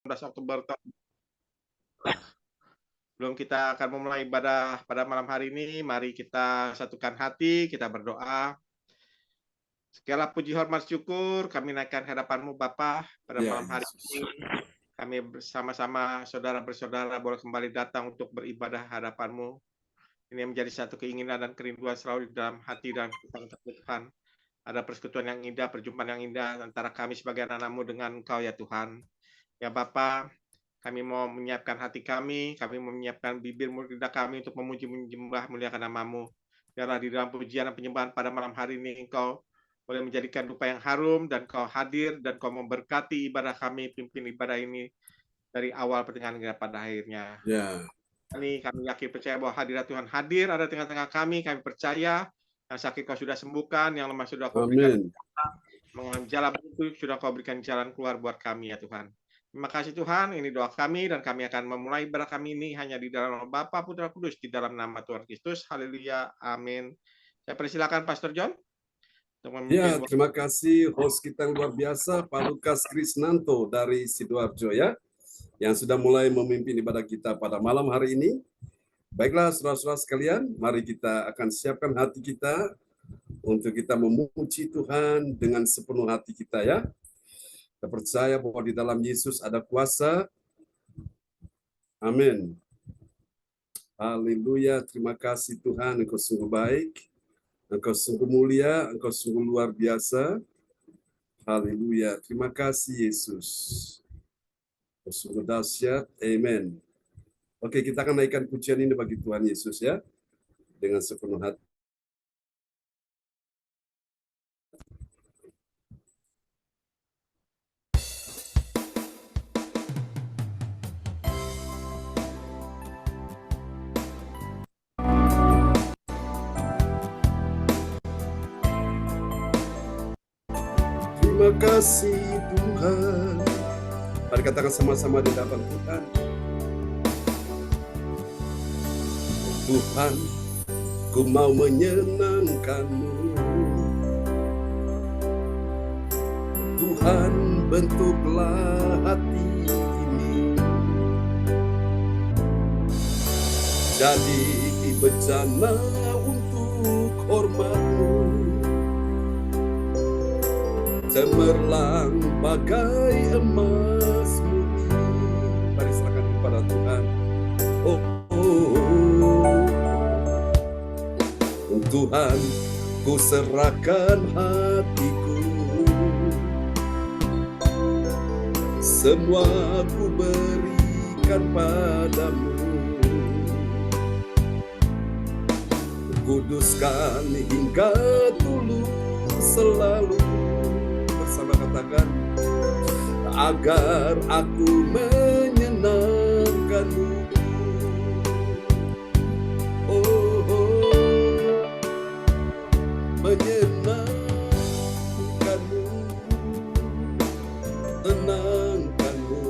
19 Oktober sebelum kita akan memulai ibadah pada malam hari ini, mari kita satukan hati, kita berdoa. Segala puji hormat syukur kami naikkan hadapan-Mu Bapa pada Ya, malam hari Yesus. ini. Kami bersama-sama saudara bersaudara boleh kembali datang untuk beribadah hadapan-Mu. Ini menjadi satu keinginan dan kerinduan selalu di dalam hati dan Tuhan. Ada persekutuan yang indah, perjumpaan yang indah antara kami sebagai anak-Mu dengan Engkau ya Tuhan. Ya Bapa, kami mau menyiapkan hati kami mau menyiapkan bibir lidah kami untuk memuji menyembah muliakan nama-Mu. Biarlah di dalam pujian dan penyembahan pada malam hari ini Engkau boleh menjadikan dupa yang harum dan Kau hadir dan Kau memberkati ibadah kami, pimpin ibadah ini dari awal pertengahan hingga pada akhirnya. Ya. Kami yakin percaya bahwa hadirat Tuhan hadir ada tengah-tengah kami percaya yang sakit Kau sudah sembuhkan, yang lemah sudah Kau berikan, jalan buntu sudah Kau berikan jalan keluar buat kami ya Tuhan. Terima kasih Tuhan, ini doa kami dan kami akan memulai ibadah kami ini hanya di dalam nama Bapa, Putra, Kudus, di dalam nama Tuhan Kristus. Haleluya, amin. Saya persilakan Pastor John. Ya, terima kasih host kita yang luar biasa, Pak Lukas Krisnanto dari Sidoarjo ya, yang sudah mulai memimpin ibadah kita pada malam hari ini. Baiklah saudara-saudara sekalian, mari kita akan siapkan hati kita untuk kita memuji Tuhan dengan sepenuh hati kita ya. Kita percaya bahwa di dalam Yesus ada kuasa. Amin. Haleluya, terima kasih Tuhan, Engkau sungguh baik. Engkau sungguh mulia, Engkau sungguh luar biasa. Haleluya. Terima kasih Yesus. Engkau sungguh dahsyat. Amen. Oke, kita akan naikkan pujian ini bagi Tuhan Yesus ya. Dengan sepenuh hati. Terima kasih Tuhan. Mari katakan sama-sama di hadapan Tuhan. Tuhan, ku mau menyenangkan-Mu. Tuhan, bentuklah hati ini jadi bejana untuk hormat-Mu, cemerlang bagai emas murni. Mari serahkan kepada Tuhan. Tuhan, ku serahkan hatiku, semua ku berikan padamu. Kuduskan hingga tulus selalu, bersama katakan, agar aku menyenangkan-Mu. Menyenangkan-Mu, tenangkan-Mu,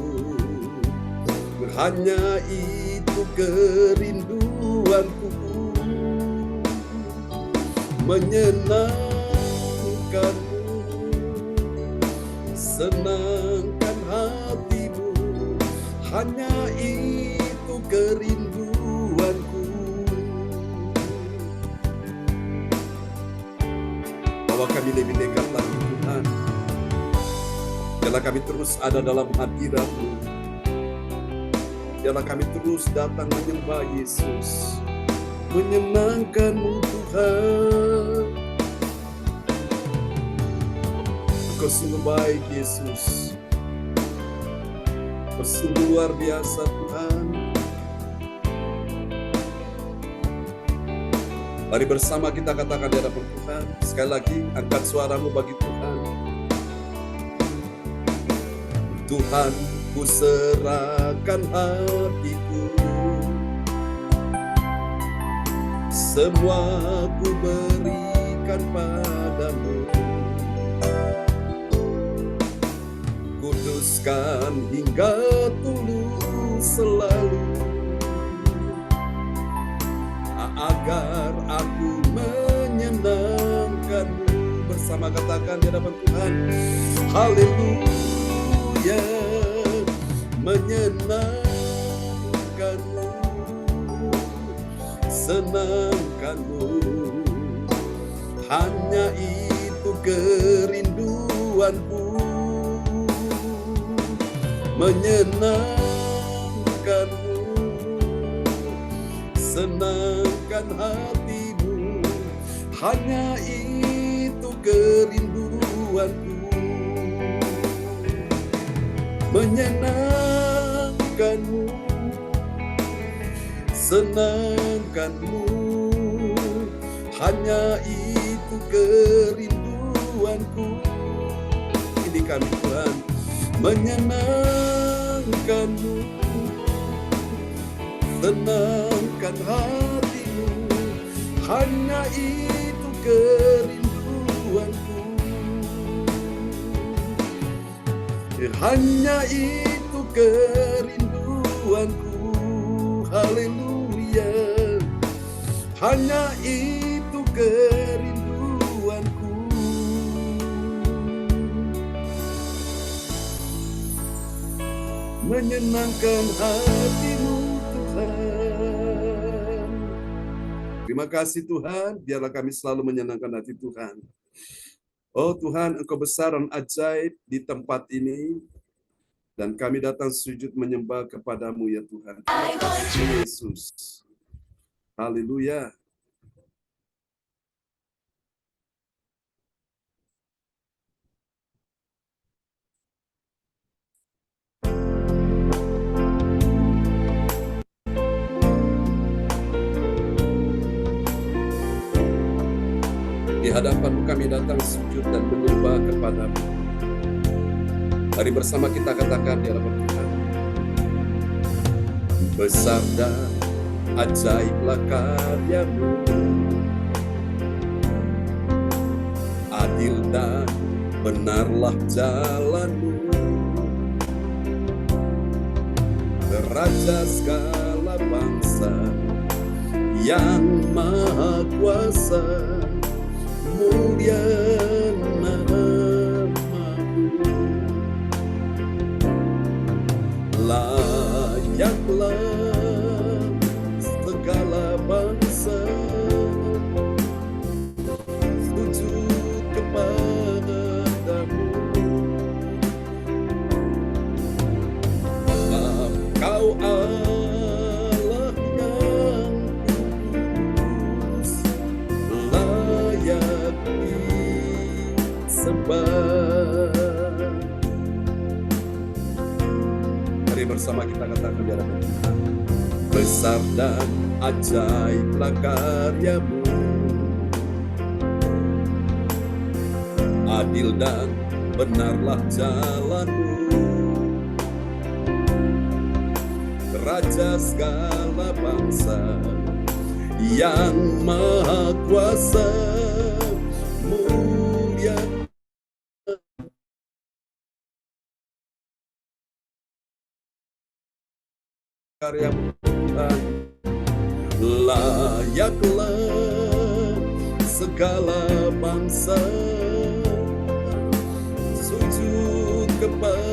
hanya itu kerinduanku. Menyenangkan-Mu, senangkan hati-Mu, hanya itu kerinduanku. Bahwa kami lebih dekat lagi Tuhan. Biarlah kami terus ada dalam hadirat-Mu. Biarlah kami terus datang menyembah Yesus, menyenangkan-Mu Tuhan. Engkau sungguh baik Yesus, Engkau sungguh luar biasa Tuhan. Mari bersama kita katakan di hadapan Tuhan. Sekali lagi, angkat suaramu bagi Tuhan. Tuhan, ku serahkan hatiku, semua ku berikan padamu. Kuduskan hingga tulus selalu, agar aku menyenangkan-Mu. Bersama katakan di hadapan Tuhan. Haleluya. menyenangkanmu, senangkanmu. Hanya itu kerinduanku, menyenangkanmu, senangkan hatimu. Hanya itu kerinduanku, menyenangkanmu, senangkanmu. Hanya itu kerinduanku. Ini kami Tuhan, menyenangkanmu, senangkan hatimu. Hanya itu kerinduanku, hanya itu kerinduanku. Haleluya, hanya itu kerinduanku. Menyenangkan hatimu Tuhan. Terima kasih Tuhan, biarlah kami selalu menyenangkan hati Tuhan. Oh Tuhan, Engkau besar dan ajaib di tempat ini, dan kami datang sujud menyembah kepadamu ya Tuhan. Terima kasih Yesus. Haleluya. Di hadapan-Mu kami datang sujud dan menyembah kepadamu. Mari bersama kita katakan di hadapan Tuhan. Besar dan ajaiblah karya-Mu, adil dan benarlah jalan-Mu. Raja segala bangsa yang maha kuasa, mulia nama-Mu. Layaklah segala bangsa sujud kepadamu. Kau Allah yang kudus, layak disembah. Mari bersama kita katakan di hadapan Tuhan. Besar dan ajaiblah karya-Mu, adil dan benarlah jalan-Mu. Raja segala bangsa yang maha kuasa, mulia karya-Mu Tuhan. Layaklah segala bangsa sujud kepadamu.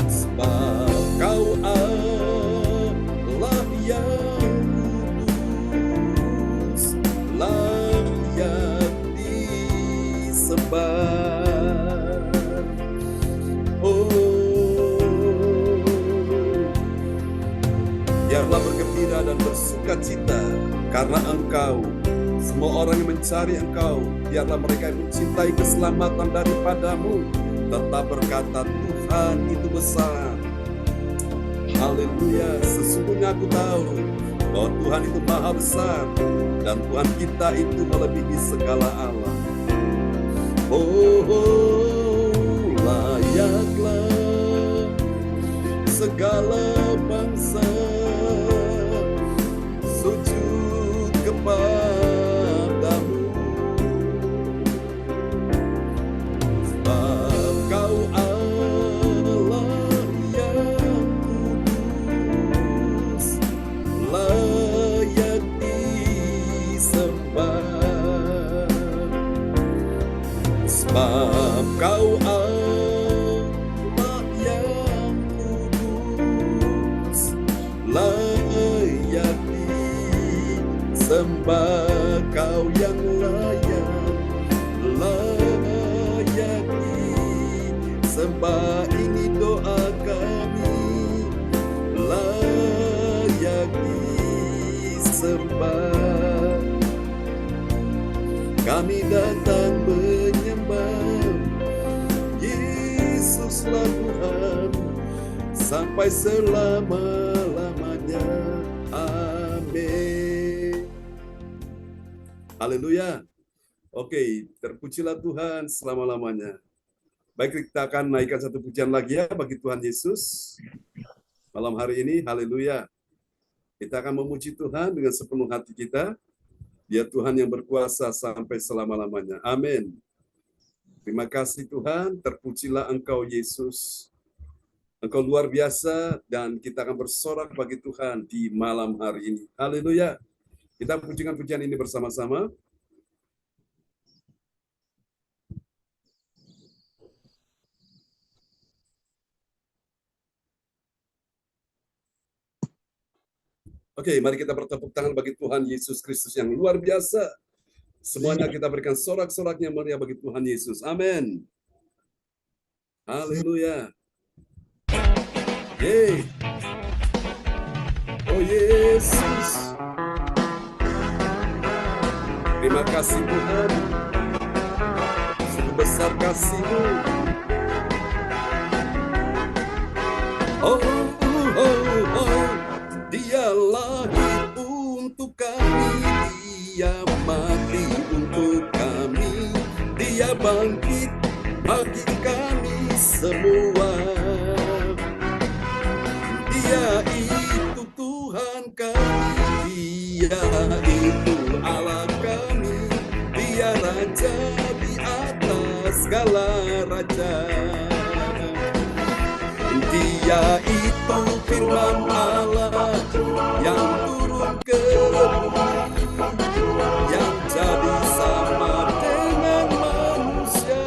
Sebab Kau Allah yang kudus, layak disembah. Biarlah bergembira dan bersukacita karena Engkau. Semua orang yang mencari Engkau, biarlah mereka yang mencintai keselamatan daripada-Mu tetap berkata, Tuhan itu besar. Haleluya, sesungguhnya aku tahu bahwa Tuhan itu maha besar dan Tuhan kita itu melebihi segala Allah. Layaklah segala bangsa sujud kepadamu. Sebab Kau Allah yang kudus, layak disembah. Sebab Kau sembah Kau yang layak sembah, ini doa kami, layak disembah. Kami datang menyembah Yesuslah Tuhan sampai selama-lamanya. Amin. Haleluya. Oke, terpujilah Tuhan selama-lamanya. Baik, kita akan naikkan satu pujian lagi ya bagi Tuhan Yesus. Malam hari ini, haleluya. Kita akan memuji Tuhan dengan sepenuh hati kita. Dia Tuhan yang berkuasa sampai selama-lamanya. Amin. Terima kasih Tuhan, terpujilah Engkau Yesus. Engkau luar biasa dan kita akan bersorak bagi Tuhan di malam hari ini. Haleluya. Kita pujikan pujian ini bersama-sama. Oke, mari kita bertepuk tangan bagi Tuhan Yesus Kristus yang luar biasa. Semuanya kita berikan sorak-soraknya meriah bagi Tuhan Yesus. Amin. Haleluya. Yeay. Oh Yesus. Terima kasih Tuhan. Sungguh besar kasih-Mu. Oh. Dia lahir untuk kami, Dia mati untuk kami, Dia bangkit bagi kami semua. Dia itu Tuhan kami, Dia itu Allah kami, Dia Raja di atas segala raja. Dia itu firman Allah yang turun ke bumi, yang jadi sama dengan manusia.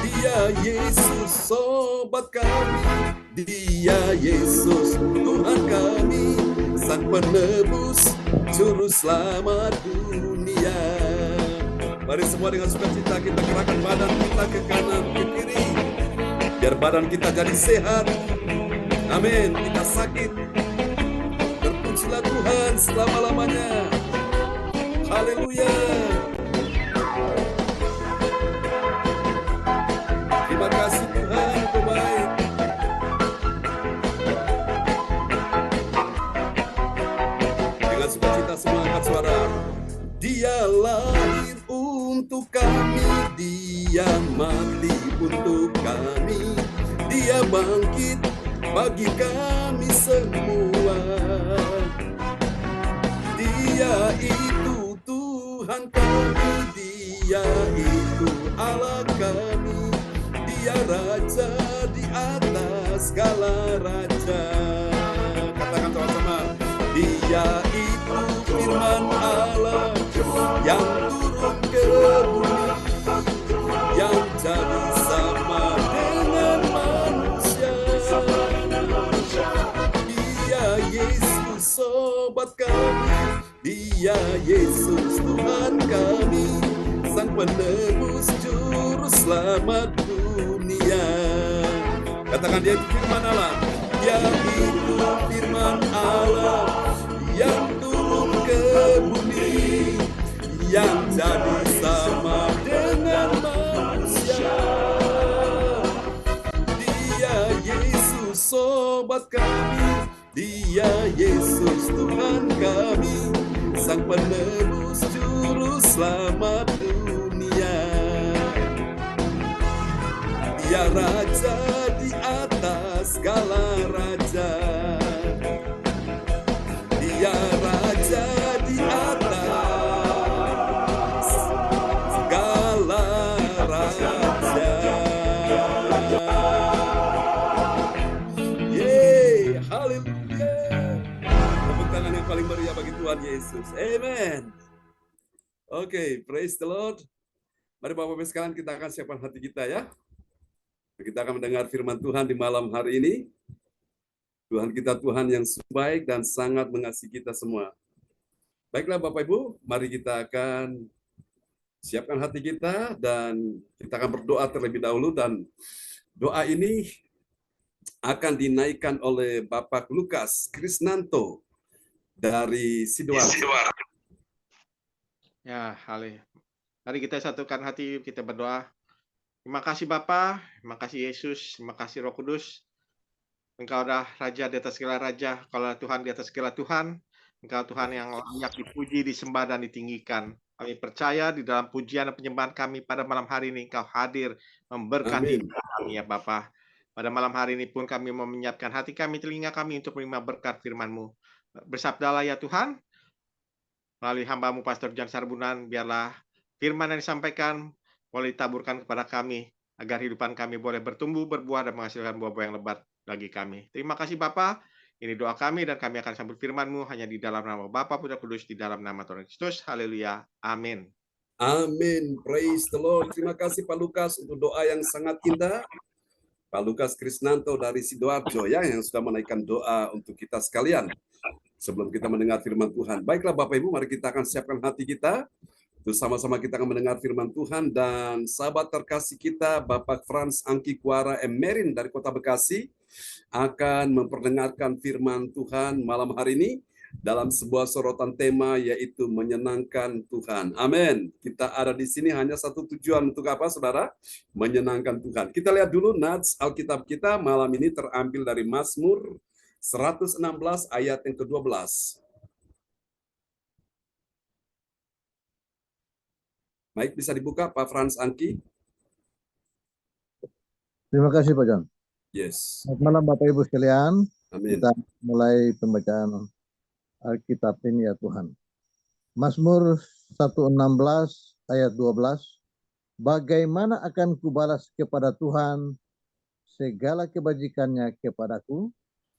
Dia Yesus sobat kami, Dia Yesus Tuhan kami, Sang Penebus Juru Selamat dunia. Mari semua dengan sukacita kita gerakkan badan kita ke kanan ke kiri, biar badan kita jadi sehat. Amin. Kita sakit, terpujilah Tuhan selama-lamanya. Haleluya. Terima kasih Tuhan, Engkau baik. Dengan sukacita semua angkat suara. Dia lahir untuk kami, Dia mati untuk kami, Dia bangkit bagi kami semua. Dia itu Tuhan kami, Dia itu Allah kami, Dia Raja di atas segala raja. Katakan sama-sama. Dia itu firman Allah yang turun ke bumi, yang jadi sama dengan manusia. Dia Yesus sobat kami, Dia Yesus Tuhan kami, Sang Penebus Juru Selamat dunia. Katakan Dia itu firman Allah, Dia itu firman Allah yang turun ke bumi, yang jadi sama dengan manusia. Dia Yesus sobat kami, Dia Yesus Tuhan kami, Sang Penebus Juru Selamat dunia. Dia Raja di atas segala raja, Dia Raja di atas segala raja. Yeay, haleluya. Tepuk tangan yang paling meriah bagi Tuhan Yesus. Amen. Oke, praise the Lord. Mari Bapak-Bapak sekalian kita akan siapkan hati kita ya. Kita akan mendengar firman Tuhan di malam hari ini. Tuhan kita Tuhan yang baik dan sangat mengasihi kita semua. Baiklah Bapak Ibu, mari kita akan siapkan hati kita dan kita akan berdoa terlebih dahulu, dan doa ini akan dinaikkan oleh Bapak Lukas Krisnanto dari Sidoarjo. Ya, mari kita satukan hati, kita berdoa. Terima kasih Bapa, terima kasih Yesus, terima kasih Roh Kudus. Engkau adalah Raja di atas segala Raja, Engkau adalah Tuhan di atas segala Tuhan. Engkau Tuhan yang layak dipuji, disembah, dan ditinggikan. Kami percaya di dalam pujian dan penyembahan kami pada malam hari ini, Engkau hadir memberkati kami ya Bapa. Pada malam hari ini pun kami mau menyiapkan hati kami, telinga kami untuk menerima berkat firman-Mu. Bersabdalah ya Tuhan, melalui hamba-Mu Pastor Jan Sarbunan, biarlah firman yang disampaikan boleh ditaburkan kepada kami, agar hidupan kami boleh bertumbuh, berbuah, dan menghasilkan buah-buah yang lebat bagi kami. Terima kasih Bapa. Ini doa kami, dan kami akan sambut firman-Mu hanya di dalam nama Bapa, Putra, Kudus, di dalam nama Tuhan Kristus. Haleluya. Amin. Amin. Praise the Lord. Terima kasih Pak Lukas untuk doa yang sangat indah. Pak Lukas Krisnanto dari Sidoarjo ya, yang sudah menaikkan doa untuk kita sekalian sebelum kita mendengar firman Tuhan. Baiklah Bapak Ibu, mari kita akan siapkan hati kita. Terus sama-sama kita akan mendengar firman Tuhan, dan sahabat terkasih kita Bapak Frans Angki Kuara Emerin dari Kota Bekasi akan memperdengarkan firman Tuhan malam hari ini dalam sebuah sorotan tema, yaitu menyenangkan Tuhan. Amin. Kita ada di sini hanya satu tujuan, untuk apa saudara? Menyenangkan Tuhan. Kita lihat dulu nats Alkitab kita malam ini terambil dari Mazmur 116 ayat yang ke-12. Baik, bisa dibuka Pak Frans Angki. Terima kasih Pak John. Yes. Selamat malam Bapak Ibu sekalian. Amin. Kita mulai pembacaan Alkitab ini ya Tuhan. Mazmur 116 ayat 12. Bagaimana akan kubalas kepada Tuhan segala kebajikannya kepadaku?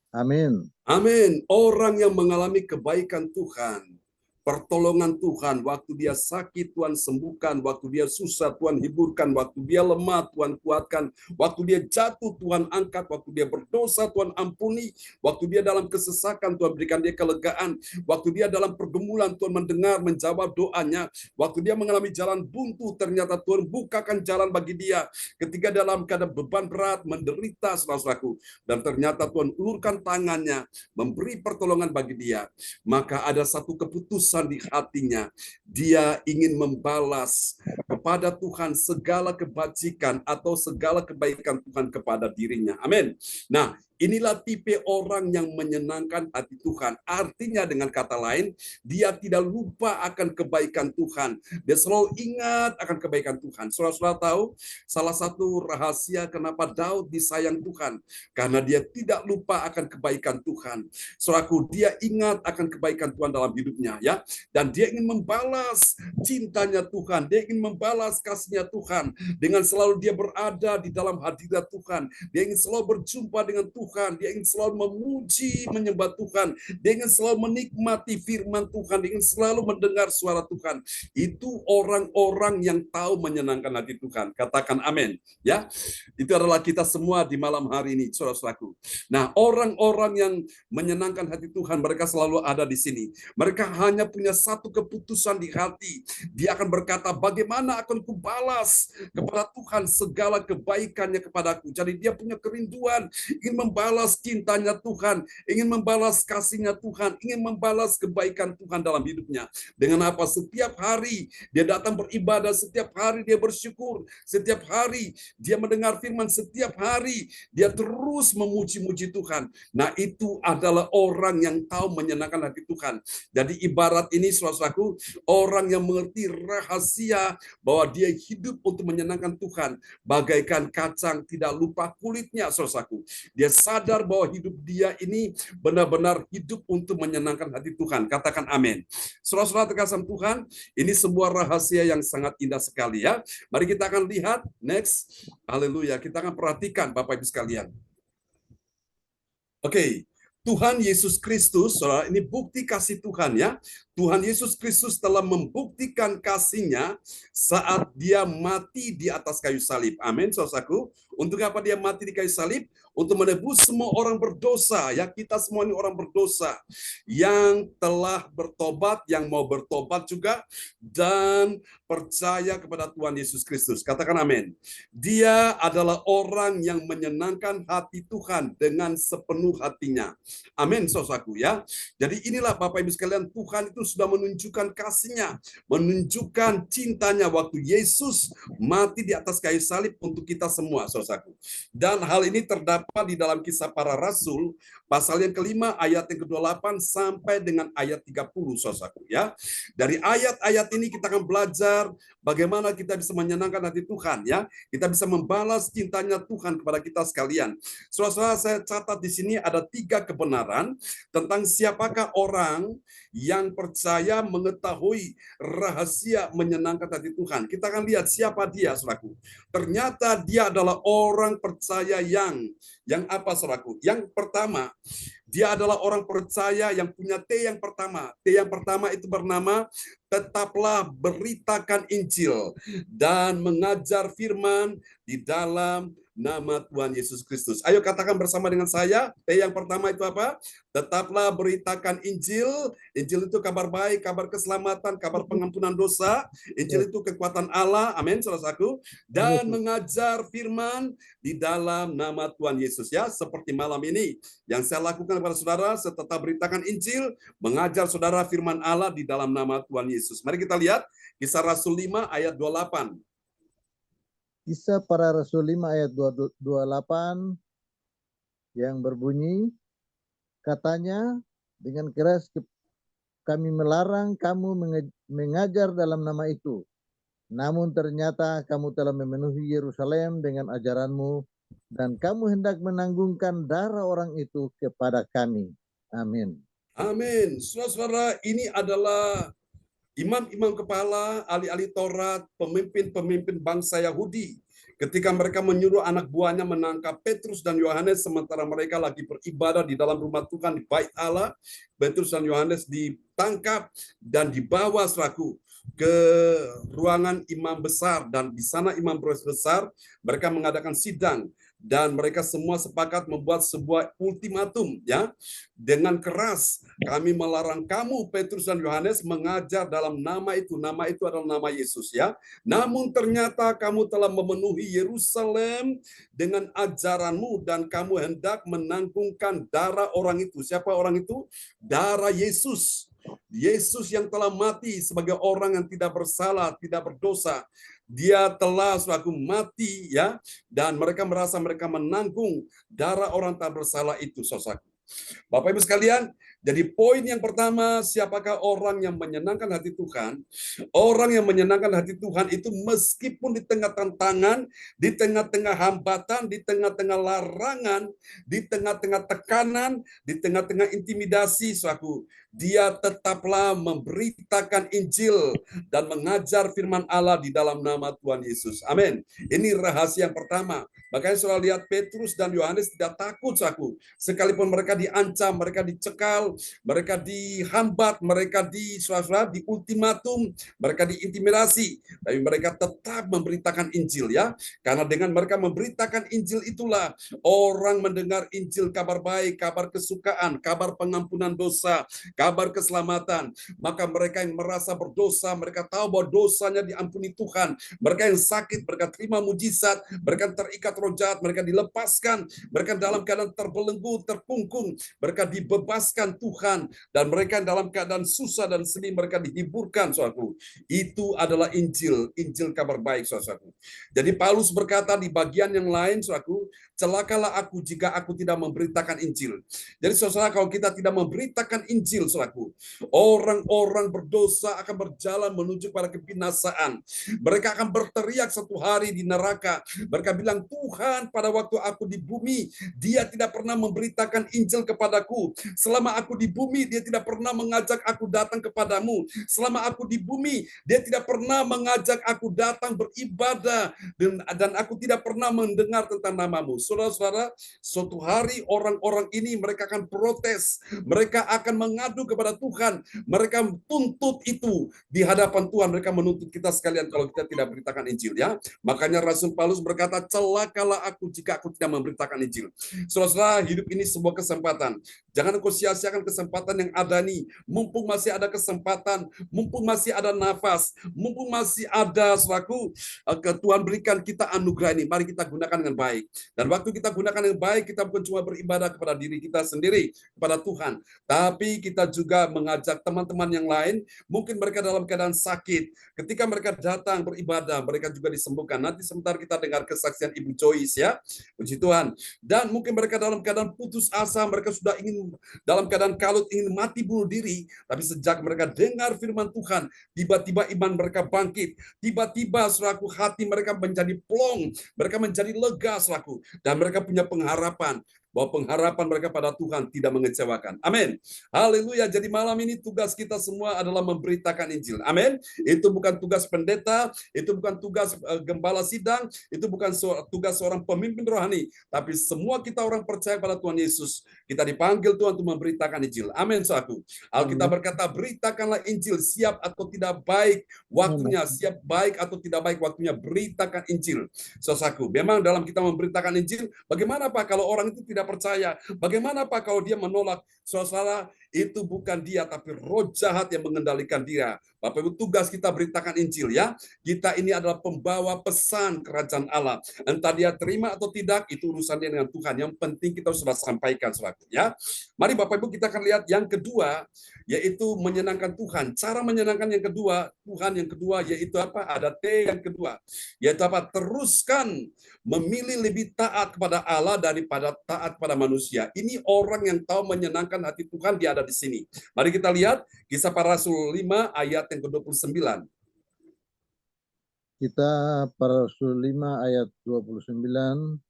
Amin. Amin. Orang yang mengalami kebaikan Tuhan, pertolongan Tuhan, waktu dia sakit Tuhan sembuhkan, waktu dia susah Tuhan hiburkan, waktu dia lemah Tuhan kuatkan, waktu dia jatuh Tuhan angkat, waktu dia berdosa Tuhan ampuni, waktu dia dalam kesesakan Tuhan berikan dia kelegaan, waktu dia dalam pergumulan Tuhan mendengar, menjawab doanya, waktu dia mengalami jalan buntu ternyata Tuhan bukakan jalan bagi dia, ketika dalam keadaan beban berat, menderita saudaraku, dan ternyata Tuhan ulurkan tangannya, memberi pertolongan bagi dia, maka ada satu keputusan di hatinya. Dia ingin membalas kepada Tuhan segala kebajikan atau segala kebaikan Tuhan kepada dirinya. Amin. Nah, inilah tipe orang yang menyenangkan hati Tuhan. Artinya dengan kata lain, dia tidak lupa akan kebaikan Tuhan. Dia selalu ingat akan kebaikan Tuhan. Saudara-saudara tahu, salah satu rahasia kenapa Daud disayang Tuhan, karena dia tidak lupa akan kebaikan Tuhan. Saudaraku, dia ingat akan kebaikan Tuhan dalam hidupnya, ya. Dan dia ingin membalas cintanya Tuhan. Dia ingin membalas kasihnya Tuhan dengan selalu dia berada di dalam hadirat Tuhan. Dia ingin selalu berjumpa dengan Tuhan. Dia ingin selalu memuji, menyembah Tuhan. Dia ingin selalu menikmati firman Tuhan. Dia ingin selalu mendengar suara Tuhan. Itu orang-orang yang tahu menyenangkan hati Tuhan. Katakan amin. Ya, itu adalah kita semua di malam hari ini, saudara-saudaraku. Nah, orang-orang yang menyenangkan hati Tuhan, mereka selalu ada di sini. Mereka hanya punya satu keputusan di hati. Dia akan berkata, bagaimana akan kubalas kepada Tuhan segala kebaikannya kepadaku. Jadi dia punya kerinduan, ingin membalas cintanya Tuhan, ingin membalas kasihnya Tuhan, ingin membalas kebaikan Tuhan dalam hidupnya. Dengan apa? Setiap hari dia datang beribadah, setiap hari dia bersyukur, setiap hari dia mendengar firman, setiap hari dia terus memuji-muji Tuhan. Nah, itu adalah orang yang tahu menyenangkan hati Tuhan. Jadi ibarat ini, saudaraku, orang yang mengerti rahasia bahwa dia hidup untuk menyenangkan Tuhan, bagaikan kacang tidak lupa kulitnya, saudaraku. Dia sadar bahwa hidup dia ini benar-benar hidup untuk menyenangkan hati Tuhan. Katakan amin. Saudara-saudara terkasih Tuhan, ini sebuah rahasia yang sangat indah sekali ya. Mari kita akan lihat next. Haleluya. Kita akan perhatikan Bapak Ibu sekalian. Oke. Tuhan Yesus Kristus, saudara, ini bukti kasih Tuhan ya. Tuhan Yesus Kristus telah membuktikan kasihnya saat dia mati di atas kayu salib. Amin, saudaraku. Untuk apa dia mati di kayu salib? untuk menebus semua orang berdosa. Ya, kita semua ini orang berdosa yang telah bertobat, yang mau bertobat juga, dan percaya kepada Tuhan Yesus Kristus. Katakan amin. Dia adalah orang yang menyenangkan hati Tuhan dengan sepenuh hatinya. Amin, saudaraku ya. Jadi inilah Bapak Ibu sekalian, Tuhan itu sudah menunjukkan kasih-Nya, menunjukkan cintanya waktu Yesus mati di atas kayu salib untuk kita semua, saudaraku. Dan hal ini terdapat di dalam Kisah Para Rasul, pasal yang kelima, ayat yang ke-28 sampai dengan ayat 30, saudaraku ya. Dari ayat-ayat ini kita akan belajar bagaimana kita bisa menyenangkan hati Tuhan ya. Kita bisa membalas cintanya Tuhan kepada kita sekalian. Saudara-saudara, saya catat di sini ada 3 kebenaran tentang siapakah orang yang percaya mengetahui rahasia menyenangkan hati Tuhan. Kita akan lihat siapa dia, saudaraku. Ternyata dia adalah orang percaya yang apa, saudaraku? Yang pertama, dia adalah orang percaya yang punya T yang pertama. T yang pertama itu bernama tetaplah beritakan Injil dan mengajar firman di dalam nama Tuhan Yesus Kristus. Ayo katakan bersama dengan saya. T yang pertama itu apa? Tetaplah beritakan Injil. Injil itu kabar baik, kabar keselamatan, kabar pengampunan dosa. Injil itu kekuatan Allah. Amin, saudaraku. Dan mengajar firman di dalam nama Tuhan Yesus ya. Seperti malam ini yang saya lakukan kepada saudara, saya tetap beritakan Injil, mengajar saudara firman Allah di dalam nama Tuhan Yesus. Mari kita lihat Kisah Rasul 5 ayat 28. Kisah Para Rasul 5 ayat 28 yang berbunyi, katanya, dengan keras kami melarang kamu mengajar dalam nama itu. Namun ternyata kamu telah memenuhi Yerusalem dengan ajaranmu, dan kamu hendak menanggungkan darah orang itu kepada kami. Amin. Amin. Saudara-saudara, ini adalah imam-imam kepala, ahli-ahli Taurat, pemimpin-pemimpin bangsa Yahudi. Ketika mereka menyuruh anak buahnya menangkap Petrus dan Yohanes sementara mereka lagi beribadah di dalam rumah Tuhan di bait Allah, Petrus dan Yohanes ditangkap dan dibawa selaku ke ruangan imam besar, dan di sana imam besar mereka mengadakan sidang. Dan mereka semua sepakat membuat sebuah ultimatum ya, dengan keras, kami melarang kamu Petrus dan Yohanes mengajar dalam nama itu adalah nama Yesus ya. Namun ternyata kamu telah memenuhi Yerusalem dengan ajaranmu dan kamu hendak menanggungkan darah orang itu. Siapa orang itu? Darah Yesus. Yesus yang telah mati sebagai orang yang tidak bersalah, tidak berdosa. Dia telah selaku mati ya, dan mereka merasa mereka menanggung darah orang tak bersalah itu, saudara. Bapak Ibu sekalian, jadi poin yang pertama, siapakah orang yang menyenangkan hati Tuhan? Orang yang menyenangkan hati Tuhan itu meskipun di tengah tantangan, di tengah-tengah hambatan, di tengah-tengah larangan, di tengah-tengah tekanan, di tengah-tengah intimidasi, saudaraku, dia tetaplah memberitakan Injil dan mengajar firman Allah di dalam nama Tuhan Yesus. Amin. Ini rahasia yang pertama. Makanya saudara lihat Petrus dan Yohanes tidak takut, saudaraku. Sekalipun mereka diancam, mereka dicekal, mereka dihambat, mereka di ultimatum, mereka diintimidasi, tapi mereka tetap memberitakan Injil ya. Karena dengan mereka memberitakan Injil itulah orang mendengar Injil, kabar baik, kabar kesukaan, kabar pengampunan dosa, kabar keselamatan. Maka mereka yang merasa berdosa, mereka tahu bahwa dosanya diampuni Tuhan. Mereka yang sakit, mereka terima mujizat, mereka terikat roh jahat, mereka dilepaskan, mereka dalam keadaan terbelenggu, terkungkung, mereka dibebaskan Tuhan, dan mereka dalam keadaan susah dan sedih, mereka dihiburkan, saudaraku. Itu adalah Injil, Injil kabar baik, saudaraku. Jadi Paulus berkata di bagian yang lain, saudaraku, celakalah aku jika aku tidak memberitakan Injil. Jadi saudara, kalau kita tidak memberitakan Injil, saudaraku, orang-orang berdosa akan berjalan menuju pada kebinasaan. Mereka akan berteriak satu hari di neraka. Mereka bilang, Tuhan, pada waktu aku di bumi, dia tidak pernah memberitakan Injil kepadaku. Selama aku aku di bumi, dia tidak pernah mengajak aku datang kepadamu. Selama aku di bumi, dia tidak pernah mengajak aku datang beribadah. Dan aku tidak pernah mendengar tentang namamu. Saudara-saudara, suatu hari orang-orang ini mereka akan protes. Mereka akan mengadu kepada Tuhan. Mereka tuntut itu di hadapan Tuhan. Mereka menuntut kita sekalian kalau kita tidak beritakan Injil, ya. Makanya Rasul Paulus berkata, celakalah aku jika aku tidak memberitakan Injil. Saudara, hidup ini sebuah kesempatan. Jangan kau sia-siakan kesempatan yang ada nih. Mumpung masih ada kesempatan, mumpung masih ada nafas, mumpung masih ada selaku Tuhan berikan kita anugerah ini. Mari kita gunakan dengan baik. Dan waktu kita gunakan yang baik, kita bukan cuma beribadah kepada diri kita sendiri, kepada Tuhan. Tapi kita juga mengajak teman-teman yang lain, mungkin mereka dalam keadaan sakit. Ketika mereka datang beribadah, mereka juga disembuhkan. Nanti sebentar kita dengar kesaksian Ibu Joyce, ya. Puji Tuhan. Dan mungkin mereka dalam keadaan putus asa, mereka sudah ingin dalam keadaan kalut, ingin mati bunuh diri, tapi sejak mereka dengar firman Tuhan, tiba-tiba iman mereka bangkit, tiba-tiba selaku hati mereka menjadi plong, mereka menjadi lega selaku, dan mereka punya pengharapan bahwa pengharapan mereka pada Tuhan tidak mengecewakan. Amin. Haleluya. Jadi malam ini tugas kita semua adalah memberitakan Injil. Amin. Itu bukan tugas pendeta, itu bukan tugas gembala sidang, itu bukan tugas seorang pemimpin rohani, tapi semua kita orang percaya pada Tuhan Yesus, kita dipanggil Tuhan untuk memberitakan Injil. Amin, saudaraku. Alkitab berkata, beritakanlah Injil, siap atau tidak baik waktunya, siap baik atau tidak baik waktunya, beritakan Injil. Saudaraku, memang dalam kita memberitakan Injil, bagaimana Pak kalau orang itu tidak percaya? Bagaimana Pak kalau dia menolak? Saudara, itu bukan dia, tapi roh jahat yang mengendalikan dia. Bapak Ibu, tugas kita beritakan Injil, ya. Kita ini adalah pembawa pesan kerajaan Allah. Entah dia terima atau tidak, itu urusannya dengan Tuhan. Yang penting kita sudah sampaikan, saudara, ya. Mari Bapak Ibu kita akan lihat yang kedua, yaitu menyenangkan Tuhan. Cara menyenangkan yang kedua, Tuhan yang kedua, yaitu apa? Ada T yang kedua, yaitu apa? Teruskan memilih lebih taat kepada Allah daripada taat pada manusia. Ini orang yang tahu menyenangkan hati Tuhan, dia ada di sini. Mari kita lihat Kisah Para Rasul 5 ayat yang ke-29. Kita Para Rasul 5 ayat 29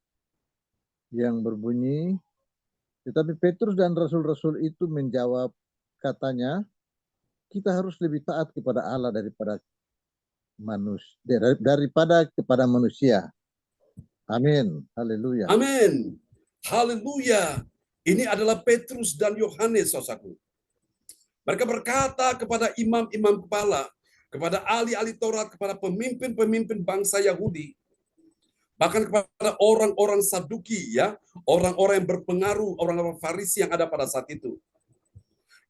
yang berbunyi, tetapi Petrus dan rasul-rasul itu menjawab, katanya, kita harus lebih taat kepada Allah daripada kepada manusia. Amin. Haleluya. Amin. Haleluya. Ini adalah Petrus dan Yohanes, saudaraku. Mereka berkata kepada imam-imam kepala, kepada ahli-ahli Taurat, kepada pemimpin-pemimpin bangsa Yahudi, bahkan kepada orang-orang Saduki, ya, orang-orang yang berpengaruh, orang-orang Farisi yang ada pada saat itu.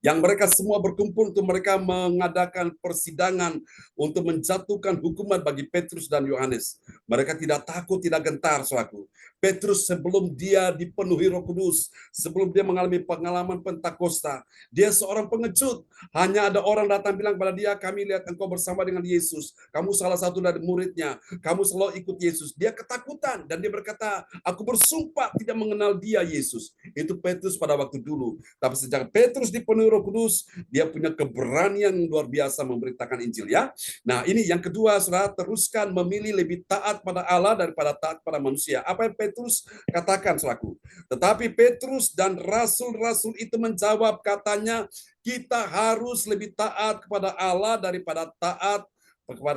Yang mereka semua berkumpul untuk mereka mengadakan persidangan untuk menjatuhkan hukuman bagi Petrus dan Yohanes. Mereka tidak takut, tidak gentar, saudaraku. Petrus sebelum dia dipenuhi Roh Kudus, sebelum dia mengalami pengalaman Pentakosta, dia seorang pengecut. Hanya ada orang datang bilang kepada dia, kami lihat engkau bersama dengan Yesus, kamu salah satu dari muridnya, kamu selalu ikut Yesus. Dia ketakutan dan dia berkata, aku bersumpah tidak mengenal dia, Yesus. Itu Petrus pada waktu dulu. Tapi sejak Petrus dipenuhi Roh Kudus, dia punya keberanian luar biasa memberitakan Injil, ya. Nah, ini yang kedua, saudara, teruskan memilih lebih taat pada Allah daripada taat pada manusia. Apa yang Petrus katakan, saudaraku? Tetapi Petrus dan rasul-rasul itu menjawab, katanya, kita harus lebih taat kepada Allah daripada taat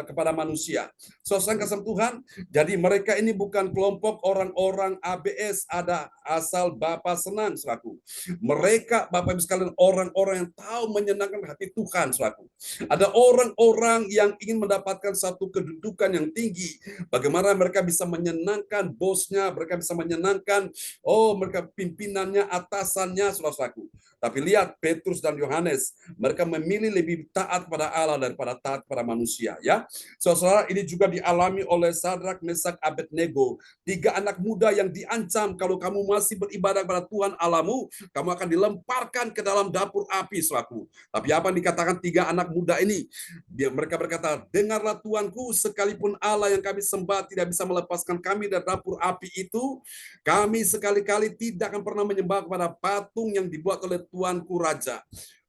kepada manusia. Saudara kasih Tuhan, jadi mereka ini bukan kelompok orang-orang ABS, ada asal Bapa senang, saudaraku. Mereka, Bapak Ibu sekalian, orang-orang yang tahu menyenangkan hati Tuhan, saudaraku. Ada orang-orang yang ingin mendapatkan satu kedudukan yang tinggi. Bagaimana mereka bisa menyenangkan bosnya, mereka bisa menyenangkan, mereka pimpinannya, atasannya, saudaraku. Tapi lihat Petrus dan Yohanes, mereka memilih lebih taat pada Allah daripada taat pada manusia, ya. Saudara, ini juga dialami oleh Sadrak, Mesak, Abednego, 3 anak muda yang diancam kalau kamu masih beribadah kepada Tuhan Allahmu, kamu akan dilemparkan ke dalam dapur api, saudaraku. Tapi apa yang dikatakan 3 anak muda ini? Mereka berkata, dengarlah Tuanku, sekalipun Allah yang kami sembah tidak bisa melepaskan kami dari dapur api itu, kami sekali-kali tidak akan pernah menyembah kepada patung yang dibuat oleh Tuanku Raja.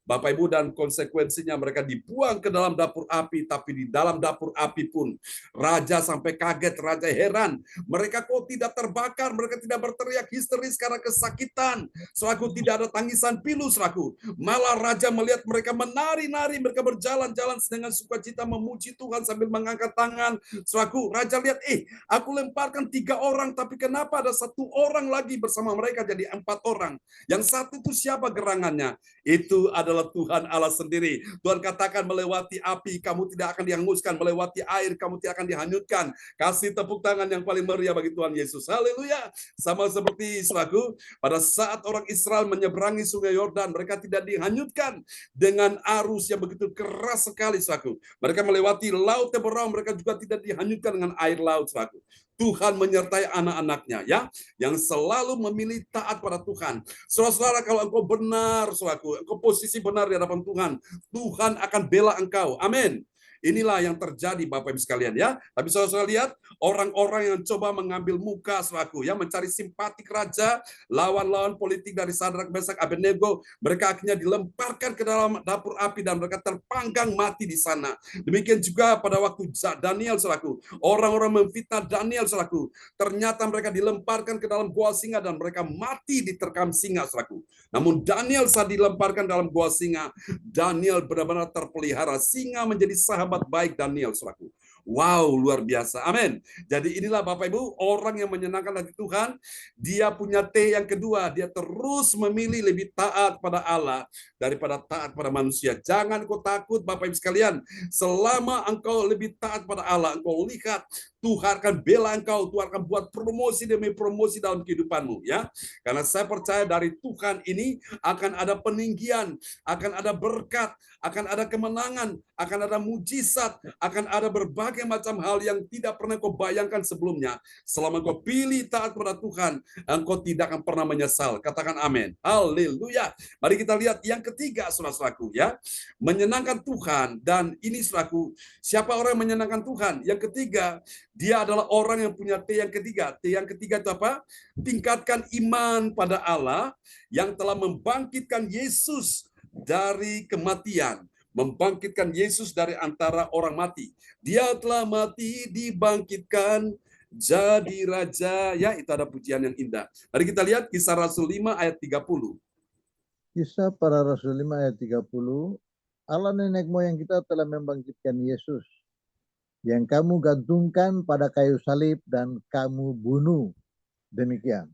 Bapak Ibu, dan konsekuensinya mereka dibuang ke dalam dapur api, tapi di dalam dapur api pun raja sampai kaget, raja heran. Mereka kok tidak terbakar, mereka tidak berteriak histeris karena kesakitan. Saudaraku, tidak ada tangisan pilu, saudaraku. Malah raja melihat mereka menari-nari, mereka berjalan-jalan dengan sukacita memuji Tuhan sambil mengangkat tangan. Saudaraku, raja lihat, aku lemparkan 3 orang, tapi kenapa ada 1 orang lagi bersama mereka jadi 4 orang. Yang satu itu siapa gerangannya? Itu adalah Tuhan Allah sendiri. Tuhan katakan, melewati api kamu tidak akan dihanguskan, melewati air kamu tidak akan dihanyutkan. Kasih tepuk tangan yang paling meriah bagi Tuhan Yesus. Haleluya. Sama seperti saudaraku, pada saat orang Israel menyeberangi sungai Yordan, mereka tidak dihanyutkan dengan arus yang begitu keras sekali, saudaraku. Mereka melewati laut yang beraung, mereka juga tidak dihanyutkan dengan air laut, saudaraku. Tuhan menyertai anak-anaknya, ya, yang selalu memilih taat pada Tuhan. Saudara-saudara, kalau engkau benar, saudaraku, engkau posisi benar di hadapan Tuhan, Tuhan akan bela engkau. Amin. Inilah yang terjadi, Bapak Ibu sekalian, ya. Tapi saudara lihat, orang-orang yang coba mengambil muka, saudaraku, ya, mencari simpatik raja, lawan-lawan politik dari Sadrak, Mesak, Abednego, mereka akhirnya dilemparkan ke dalam dapur api dan mereka terpanggang mati di sana. Demikian juga pada waktu Daniel, saudaraku, orang-orang memfitnah Daniel, saudaraku, ternyata mereka dilemparkan ke dalam gua singa dan mereka mati diterkam singa, saudaraku. Namun Daniel saat dilemparkan dalam gua singa, Daniel benar-benar terpelihara. Singa menjadi sahabat baik Daniel, saudaraku. Wow, luar biasa. Amin. Jadi inilah Bapak Ibu, orang yang menyenangkan hati Tuhan, dia punya T yang kedua, dia terus memilih lebih taat pada Allah daripada taat pada manusia. Jangan kau takut, Bapak Ibu sekalian, selama engkau lebih taat pada Allah, engkau lihat Tuhan akan bela engkau, Tuhan akan buat promosi demi promosi dalam kehidupanmu, ya. Karena saya percaya dari Tuhan ini akan ada peninggian, akan ada berkat, akan ada kemenangan, akan ada mujizat, akan ada berbagai macam hal yang tidak pernah kau bayangkan sebelumnya. Selama kau pilih taat pada Tuhan, engkau tidak akan pernah menyesal. Katakan amin. Haleluya. Mari kita lihat yang ketiga, saudara-saudaraku, ya. Menyenangkan Tuhan. Dan ini, saudaraku, siapa orang yang menyenangkan Tuhan? Yang ketiga, dia adalah orang yang punya T yang ketiga. T yang ketiga itu apa? Tingkatkan iman pada Allah yang telah membangkitkan Yesus dari kematian. Membangkitkan Yesus dari antara orang mati. Dia telah mati, dibangkitkan, jadi raja. Ya, itu ada pujian yang indah. Mari kita lihat Kisah Rasul 5 ayat 30. Kisah para Rasul 5 ayat 30. Allah nenek moyang kita telah membangkitkan Yesus yang kamu gantungkan pada kayu salib dan kamu bunuh. Demikian.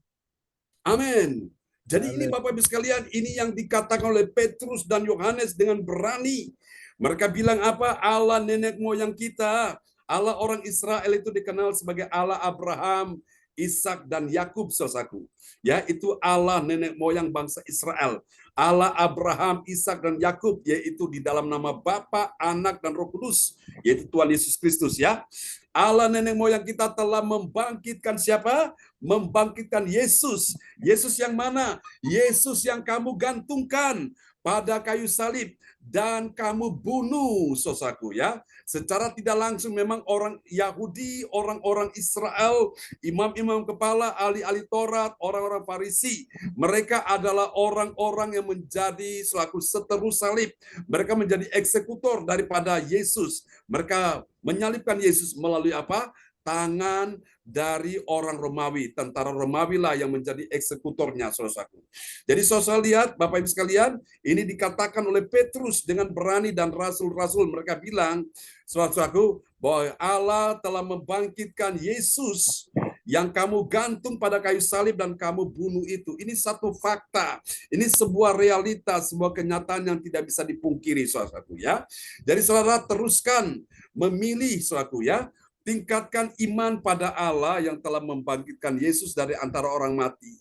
Amin. Jadi ini Bapak Ibu sekalian, ini yang dikatakan oleh Petrus dan Yohanes dengan berani. Mereka bilang apa? Allah nenek moyang kita. Allah orang Israel itu dikenal sebagai Allah Abraham, Ishak dan Yakub, saudaraku. Ya, itu Allah nenek moyang bangsa Israel. Allah Abraham, Ishak dan Yakub, yaitu di dalam nama Bapa, Anak dan Roh Kudus, yaitu Tuhan Yesus Kristus, ya. Allah nenek moyang kita telah membangkitkan siapa? Membangkitkan Yesus. Yesus yang mana? Yesus yang kamu gantungkan pada kayu salib dan kamu bunuh, saudaraku, ya. Secara tidak langsung memang orang Yahudi, orang-orang Israel, imam-imam kepala, ahli-ahli Taurat, orang-orang Farisi, mereka adalah orang-orang yang menjadi selaku seteru salib. Mereka menjadi eksekutor daripada Yesus. Mereka menyalibkan Yesus melalui apa? Tangan dari orang Romawi, tentara Romawi lah yang menjadi eksekutornya, saudaraku. Jadi saudara lihat, Bapak Ibu sekalian, ini dikatakan oleh Petrus dengan berani dan rasul-rasul, mereka bilang, saudaraku, bahwa Allah telah membangkitkan Yesus yang kamu gantung pada kayu salib dan kamu bunuh itu. Ini satu fakta, ini sebuah realitas, sebuah kenyataan yang tidak bisa dipungkiri, saudaraku, ya. Jadi saudara teruskan memilih, saudaraku, ya. Tingkatkan iman pada Allah yang telah membangkitkan Yesus dari antara orang mati.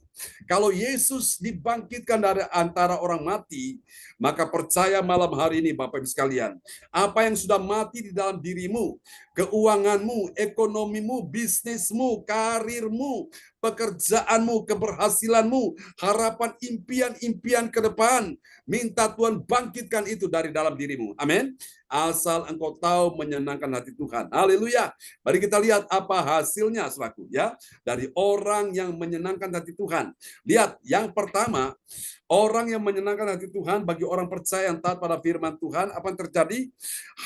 Kalau Yesus dibangkitkan dari antara orang mati, maka percaya malam hari ini Bapak Ibu sekalian, apa yang sudah mati di dalam dirimu, keuanganmu, ekonomimu, bisnismu, karirmu, pekerjaanmu, keberhasilanmu, harapan, impian-impian ke depan. Minta Tuhan bangkitkan itu dari dalam dirimu. Amin. Asal engkau tahu menyenangkan hati Tuhan. Haleluya. Mari kita lihat apa hasilnya, saudaraku, ya, dari orang yang menyenangkan hati Tuhan. Lihat, yang pertama, orang yang menyenangkan hati Tuhan, bagi orang percaya yang taat pada firman Tuhan, apa yang terjadi?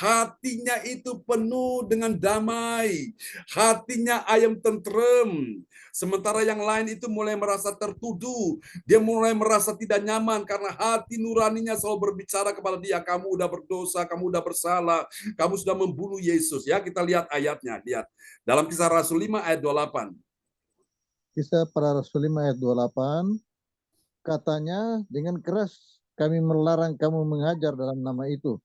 Hatinya itu penuh dengan damai. Hatinya ayam tentrem. Sementara yang lain itu mulai merasa tertuduh. Dia mulai merasa tidak nyaman karena hati nuraninya selalu berbicara kepada dia, kamu udah berdosa, kamu udah bersalah, kamu sudah membunuh Yesus. Ya, kita lihat ayatnya. Lihat. Dalam Kisah Rasul 5 ayat 28. Kisah Para Rasul 5 ayat 28, katanya, dengan keras kami melarang kamu mengajar dalam nama itu.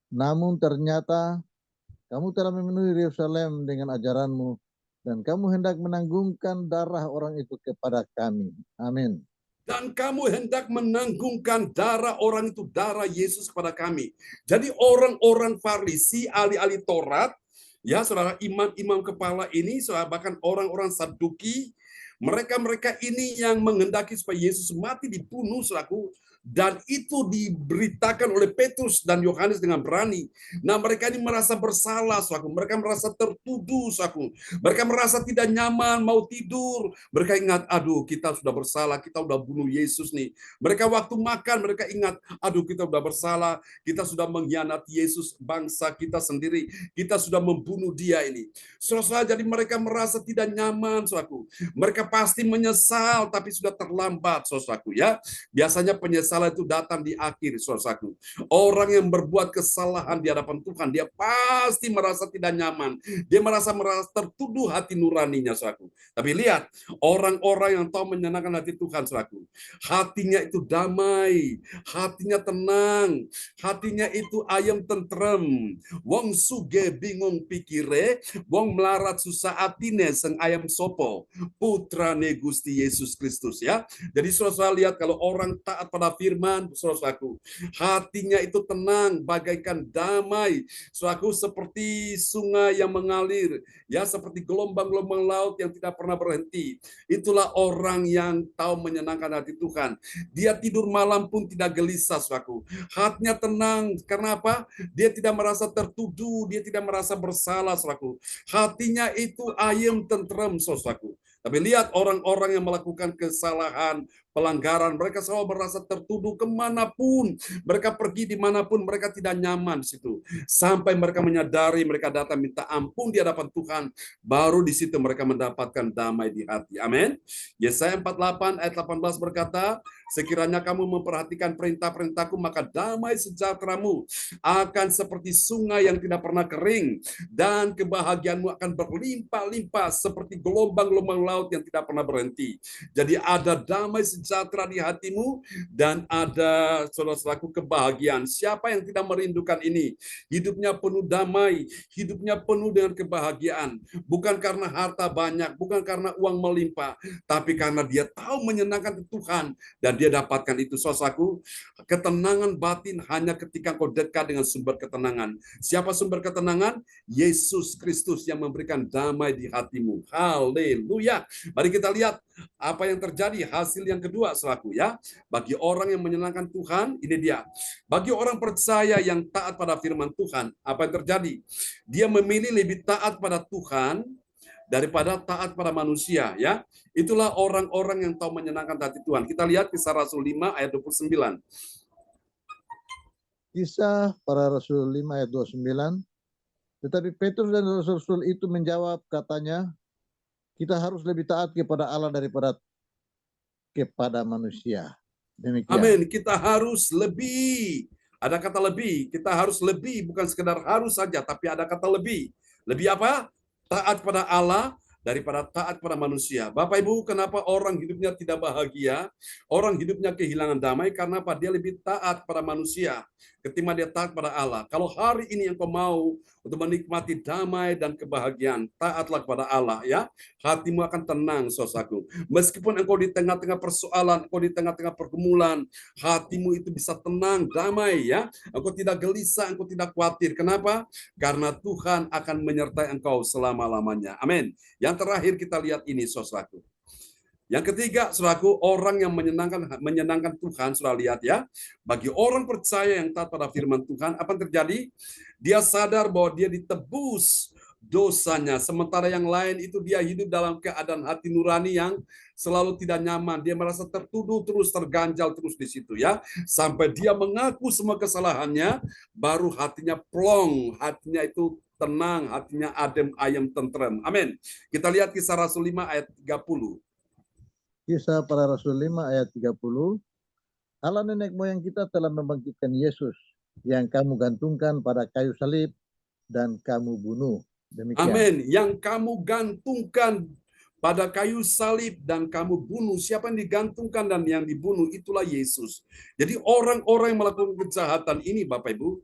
Namun ternyata kamu telah memenuhi Yerusalem dengan ajaranmu, dan kamu hendak menanggungkan darah orang itu kepada kami. Amin. Dan kamu hendak menanggungkan darah orang itu, darah Yesus kepada kami. Jadi orang-orang Farisi, ahli-ahli Taurat, ya saudara, imam-imam kepala ini, saudara, bahkan orang-orang Saduki, mereka-mereka ini yang menghendaki supaya Yesus mati dibunuh, saudaraku. Dan itu diberitakan oleh Petrus dan Yohanes dengan berani. Nah, mereka ini merasa bersalah, saudaraku. Mereka merasa tertuduh, saudaraku. Mereka merasa tidak nyaman, mau tidur. Mereka ingat, aduh, kita sudah bersalah, kita sudah bunuh Yesus nih. Mereka waktu makan, mereka ingat, aduh, kita sudah bersalah, kita sudah mengkhianati Yesus, bangsa kita sendiri, kita sudah membunuh dia ini. Saudara, jadi mereka merasa tidak nyaman, saudaraku. Mereka pasti menyesal, tapi sudah terlambat, saudaraku, ya. Biasanya penyesalan itu datang di akhir, saudaraku. Orang yang berbuat kesalahan di hadapan Tuhan, dia pasti merasa tidak nyaman. Dia merasa tertuduh hati nuraninya, saudaraku. Tapi lihat, orang-orang yang tahu menyenangkan hati Tuhan, saudaraku. Hatinya itu damai, hatinya tenang, hatinya itu ayam tentrem. Wong suge bingung pikire, wong melarat susah atine seng ayam sopo. Putrane Gusti Yesus Kristus, ya. Jadi saudara lihat, kalau orang taat pada firman, saudaraku, hatinya itu tenang, bagaikan damai, saudaraku, seperti sungai yang mengalir, ya, seperti gelombang-gelombang laut yang tidak pernah berhenti. Itulah orang yang tahu menyenangkan hati Tuhan. Dia tidur malam pun tidak gelisah, saudaraku. Hatinya tenang, karena apa? Dia tidak merasa tertuduh, dia tidak merasa bersalah, saudaraku. Hatinya itu ayam tentrem, saudaraku. Tapi lihat orang-orang yang melakukan kesalahan, pelanggaran, mereka selalu merasa tertuduh kemanapun. Mereka pergi dimanapun, mereka tidak nyaman di situ. Sampai mereka menyadari, mereka datang minta ampun di hadapan Tuhan. Baru di situ mereka mendapatkan damai di hati. Amin. Yesaya 48 ayat 18 berkata, sekiranya kamu memperhatikan perintah-perintahku, maka damai sejahteramu akan seperti sungai yang tidak pernah kering, dan kebahagiaanmu akan berlimpah-limpah seperti gelombang-gelombang laut yang tidak pernah berhenti. Jadi ada damai sejahtera di hatimu, dan ada, saudara-saudaraku, kebahagiaan. Siapa yang tidak merindukan ini? Hidupnya penuh damai, hidupnya penuh dengan kebahagiaan. Bukan karena harta banyak, bukan karena uang melimpah, tapi karena dia tahu menyenangkan Tuhan, dan dia dapatkan itu. Saudaraku, ketenangan batin hanya ketika kau dekat dengan sumber ketenangan. Siapa sumber ketenangan? Yesus Kristus yang memberikan damai di hatimu. Haleluya. Mari kita lihat apa yang terjadi, hasil yang kedua, saudaraku, ya. Bagi orang yang menyenangkan Tuhan, ini dia. Bagi orang percaya yang taat pada firman Tuhan, apa yang terjadi? Dia memilih lebih taat pada Tuhan daripada taat pada manusia, ya. Itulah orang-orang yang tahu menyenangkan hati Tuhan. Kita lihat Kisah Rasul 5 ayat 29. Kisah Para Rasul 5 ayat 29. Tetapi Petrus dan Rasul-Rasul itu menjawab, katanya, kita harus lebih taat kepada Allah daripada kepada manusia. Demikian. Amin. Kita harus lebih. Ada kata lebih. Kita harus lebih, bukan sekedar harus saja, tapi ada kata lebih. Lebih apa? Taat pada Allah daripada taat kepada manusia. Bapak Ibu, kenapa orang hidupnya tidak bahagia? Orang hidupnya kehilangan damai karena apa? Dia lebih taat pada manusia ketimbang dia taat pada Allah. Kalau hari ini engkau mau untuk menikmati damai dan kebahagiaan, taatlah kepada Allah ya. Hatimu akan tenang, saudaraku. Meskipun engkau di tengah-tengah persoalan, engkau di tengah-tengah pergumulan, hatimu itu bisa tenang, damai ya. Engkau tidak gelisah, engkau tidak khawatir. Kenapa? Karena Tuhan akan menyertai engkau selama-lamanya. Amin. Yang terakhir kita lihat ini, saudaraku. Yang ketiga, saudaraku, orang yang menyenangkan Tuhan, saudara lihat ya. Bagi orang percaya yang taat pada firman Tuhan, apa yang terjadi? Dia sadar bahwa dia ditebus dosanya. Sementara yang lain itu dia hidup dalam keadaan hati nurani yang selalu tidak nyaman. Dia merasa tertuduh terus, terganjal terus di situ ya. Sampai dia mengaku semua kesalahannya, baru hatinya plong, hatinya itu tenang, hatinya adem, ayem, tentrem. Amin. Kita lihat Kisah Rasul 5 ayat 30. Kisah para Rasul 5 ayat 30. Allah nenek moyang kita telah membangkitkan Yesus yang kamu gantungkan pada kayu salib dan kamu bunuh. Demikian. Amin. Yang kamu gantungkan pada kayu salib dan kamu bunuh. Siapa yang digantungkan dan yang dibunuh? Itulah Yesus. Jadi orang-orang yang melakukan kejahatan ini, Bapak Ibu,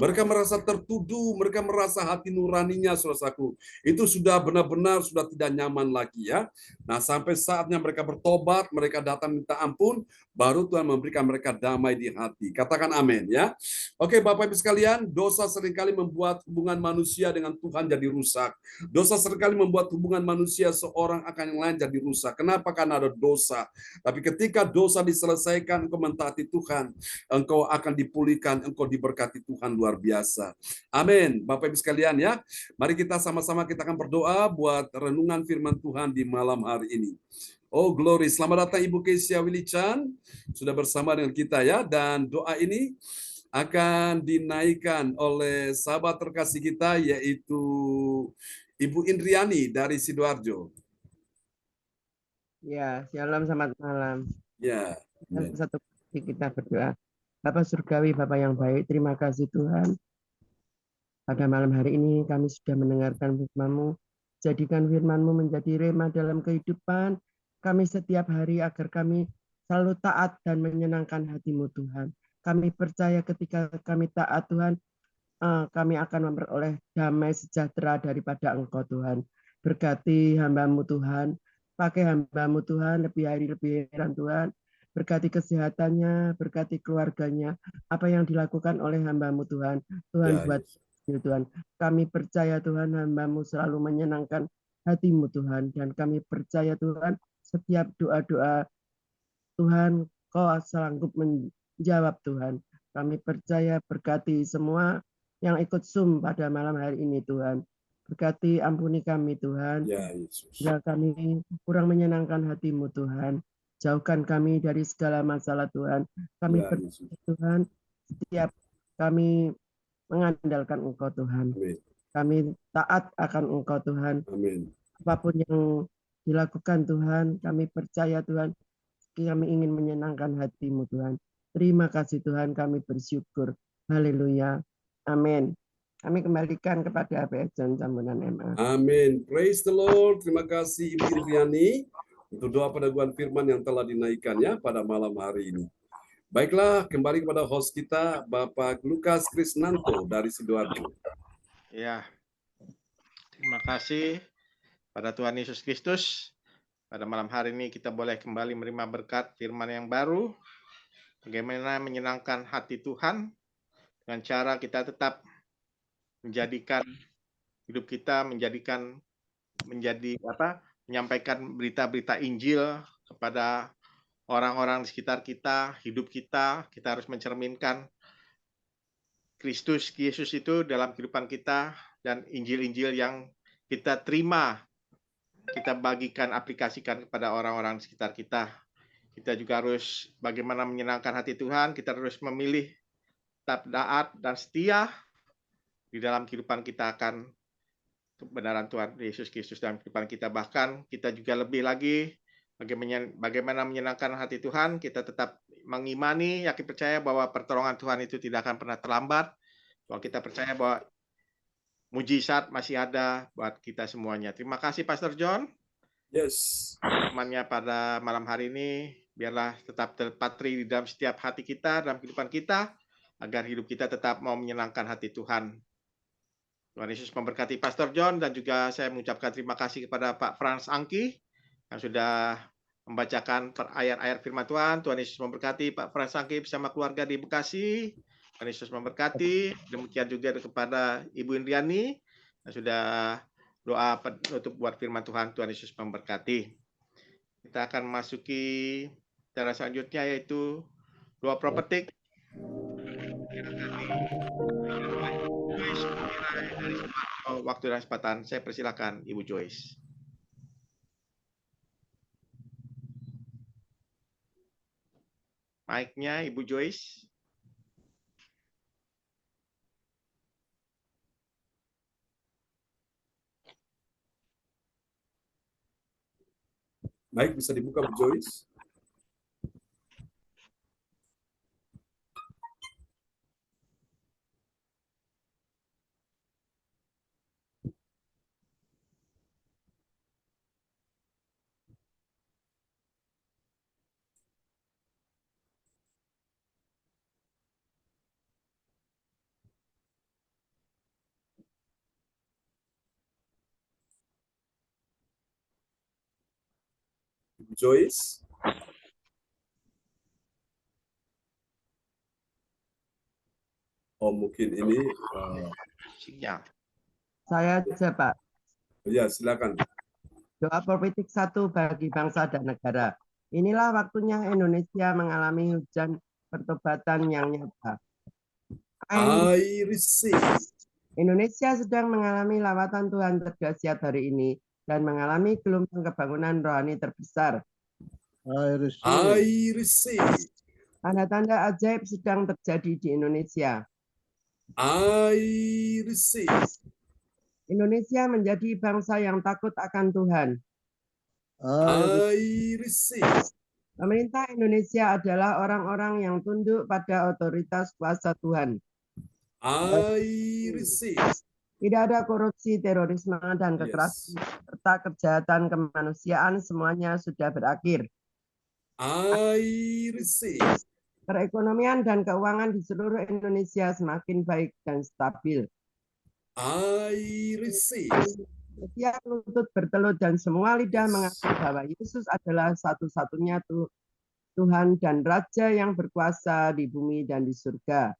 mereka merasa tertuduh, mereka merasa hati nuraninya, saudaraku, itu sudah benar-benar sudah tidak nyaman lagi ya. Nah, sampai saatnya mereka bertobat, mereka datang minta ampun, baru Tuhan memberikan mereka damai di hati. Katakan amin ya. Oke, Bapak Ibu sekalian, dosa seringkali membuat hubungan manusia dengan Tuhan jadi rusak. Dosa seringkali membuat hubungan manusia seorang akan yang lain jadi rusak. Kenapa? Karena ada dosa. Tapi ketika dosa diselesaikan, engkau mentaati Tuhan, engkau akan dipulihkan, engkau diberkati Tuhan luar biasa. Amin. Bapak Ibu sekalian ya, mari kita sama-sama kita akan berdoa buat renungan firman Tuhan di malam hari ini. Oh glory, selamat datang Ibu Kesia Willy Chan, sudah bersama dengan kita ya, dan doa ini akan dinaikkan oleh sahabat terkasih kita yaitu Ibu Indriani dari Sidoarjo. Ya, shalom, selamat malam. Ya. Satu kita berdoa. Bapa surgawi, Bapa yang baik, terima kasih Tuhan. Pada malam hari ini kami sudah mendengarkan firman-Mu. Jadikan firman-Mu menjadi rema dalam kehidupan kami setiap hari agar kami selalu taat dan menyenangkan hati-Mu Tuhan. Kami percaya ketika kami taat Tuhan, kami akan memperoleh damai sejahtera daripada Engkau Tuhan. Berkati hamba-Mu Tuhan, pakai hamba-Mu Tuhan lebih hari lebih heran Tuhan. Berkati kesehatannya, berkati keluarganya, apa yang dilakukan oleh hamba-Mu Tuhan. Tuhan buat Tuhan. Kami percaya Tuhan hamba-Mu selalu menyenangkan hati-Mu Tuhan. Dan kami percaya Tuhan setiap doa-doa Tuhan Kau sanggup menjawab Tuhan. Kami percaya berkati semua yang ikut Zoom pada malam hari ini Tuhan. Berkati ampuni kami Tuhan. Ya, Yesus. Jika kami kurang menyenangkan hati-Mu Tuhan. Jauhkan kami dari segala masalah Tuhan. Kami percaya Tuhan setiap kami mengandalkan Engkau Tuhan. Amin. Kami taat akan Engkau Tuhan. Amin. Apapun yang dilakukan Tuhan, kami percaya Tuhan. Kami ingin menyenangkan hati-Mu Tuhan. Terima kasih Tuhan, kami bersyukur. Haleluya. Amin. Kami kembalikan kepada APS John Sambunan MA. Amin. Praise the Lord. Terima kasih Ibu Indriani untuk doa peneguhan firman yang telah dinaikkannya pada malam hari ini. Baiklah, kembali kepada host kita, Bapak Lukas Krisnanto dari Sidoarjo. Ya, terima kasih pada Tuhan Yesus Kristus. Pada malam hari ini kita boleh kembali menerima berkat firman yang baru. Bagaimana menyenangkan hati Tuhan dengan cara kita tetap menjadikan hidup kita menyampaikan berita-berita Injil kepada orang-orang di sekitar kita, hidup kita harus mencerminkan Kristus Yesus itu dalam kehidupan kita, dan Injil-Injil yang kita terima, kita bagikan, aplikasikan kepada orang-orang di sekitar kita. Kita juga harus bagaimana menyenangkan hati Tuhan, kita harus memilih tetap taat dan setia di dalam kehidupan kita akan kebenaran Tuhan Yesus Kristus dalam kehidupan kita. Bahkan kita juga lebih lagi bagaimana menyenangkan hati Tuhan, kita tetap mengimani, yakin percaya bahwa pertolongan Tuhan itu tidak akan pernah terlambat. Bahwa kita percaya bahwa mujizat masih ada buat kita semuanya. Terima kasih Pastor John. Yes. Temannya pada malam hari ini, biarlah tetap terpatri di dalam setiap hati kita, dalam kehidupan kita, agar hidup kita tetap mau menyenangkan hati Tuhan. Tuhan Yesus memberkati Pastor John, dan juga saya mengucapkan terima kasih kepada Pak Frans Angki yang sudah membacakan ayat-ayat firman Tuhan. Tuhan Yesus memberkati Pak Frans Angki bersama keluarga di Bekasi. Tuhan Yesus memberkati. Demikian juga kepada Ibu Indriani yang sudah doa penutup buat firman Tuhan. Tuhan Yesus memberkati. Kita akan memasuki cara selanjutnya, yaitu doa propetik. Waktu dan kesempatan, saya persilakan Ibu Joyce. Mic-nya Ibu Joyce. Baik, bisa dibuka Bu Joyce. Bu Joyce. Oh, mungkin ini Sinyal. Saya aja, Pak. ya, silakan. Doa profetik 1 bagi bangsa dan negara. Inilah waktunya Indonesia mengalami hujan pertobatan yang nyata. I receive. Indonesia sedang mengalami lawatan Tuhan terdahsyat hari ini dan mengalami gelombang kebangunan rohani terbesar. I receive. I receive. Tanda-tanda ajaib sedang terjadi di Indonesia. I receive. Indonesia menjadi bangsa yang takut akan Tuhan. I receive. Pemerintah Indonesia adalah orang-orang yang tunduk pada otoritas kuasa Tuhan. I receive. Tidak ada korupsi, terorisme, dan kekerasan, serta kejahatan kemanusiaan, semuanya sudah berakhir. I receive. Perekonomian dan keuangan di seluruh Indonesia semakin baik dan stabil. I receive. Setiap lutut bertelut dan semua lidah mengaku bahwa Yesus adalah satu-satunya Tuhan dan Raja yang berkuasa di bumi dan di surga.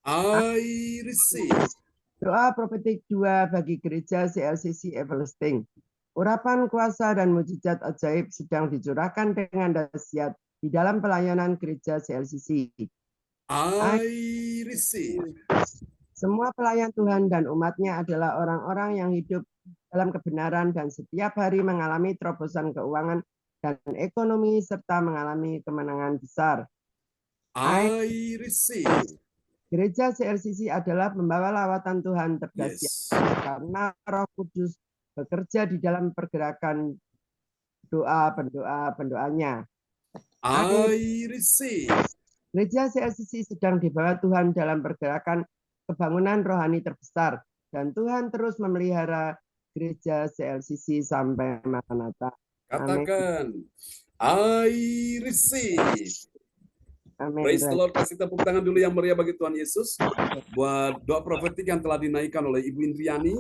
I receive. Doa profetik 2 bagi gereja CLCC Everlasting. Urapan kuasa dan mujizat ajaib sedang dicurahkan dengan dahsyat di dalam pelayanan gereja CLCC. I receive. Semua pelayan Tuhan dan umatnya adalah orang-orang yang hidup dalam kebenaran dan setiap hari mengalami terobosan keuangan dan ekonomi serta mengalami kemenangan besar. I receive. Gereja CLCC adalah pembawa lawatan Tuhan terdahsyat karena Roh Kudus bekerja di dalam pergerakan pendoanya. I receive. Gereja CLCC sedang dibawa Tuhan dalam pergerakan kebangunan rohani terbesar dan Tuhan terus memelihara gereja CLCC sampai Maranatha. Katakan, I receive. Amin. Praise the Lord. Kasih tepuk tangan dulu yang meriah bagi Tuhan Yesus buat doa profetik yang telah dinaikkan oleh Ibu Indriani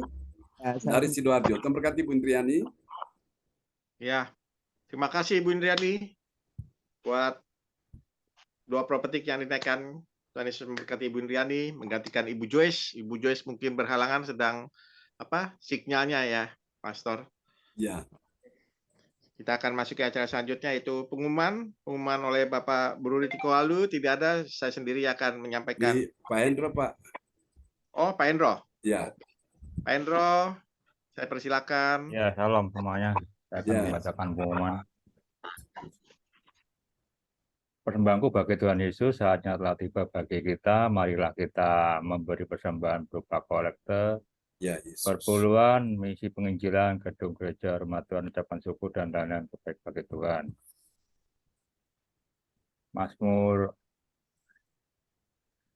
dari Sidoarjo. Tuhan berkati Ibu Indriani. Ya, terima kasih Ibu Indriani buat doa profetik yang dinaikkan. Tuhan Yesus memberkati Ibu Indriani, menggantikan Ibu Joyce. Ibu Joyce mungkin berhalangan, sedang sinyalnya ya, Pastor. Ya. Kita akan masuk ke acara selanjutnya, yaitu pengumuman oleh Bapak Bruri Tikoalu. Tidak ada, saya sendiri akan menyampaikan. Di Pak Hendro, Pak. Oh, Pak Hendro. Ya. Pak Hendro, saya persilakan. Ya, salam semuanya. Saya akan membacakan pengumuman. Persembahanku bagi Tuhan Yesus, saatnya telah tiba bagi kita. Marilah kita memberi persembahan berupa kolekte, Ya, Yesus. perpuluhan, misi penginjilan, gedung gereja, rumah Tuhan, ucapan syukur, dan lain-lain terbaik bagi Tuhan. Mazmur,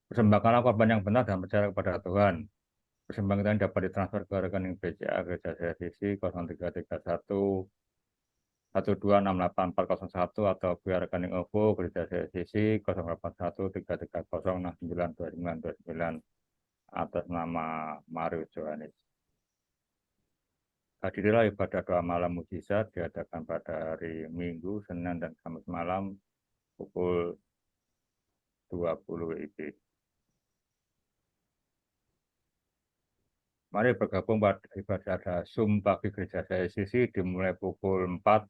persembahkanlah korban yang benar dan percaya kepada Tuhan. Persembahan kita ini dapat ditransfer ke rekening BCA Gereja CSCC 0331 1268401 atau via rekening OVO Gereja CSCC 081330692929 atas nama Marius Johannes. Hadirilah ibadah doa malam mujizat diadakan pada hari Minggu, Senin, dan Kamis malam pukul 20 WIB. Mari bergabung pada ibadah Zoom pagi Gereja CSCC dimulai pukul 4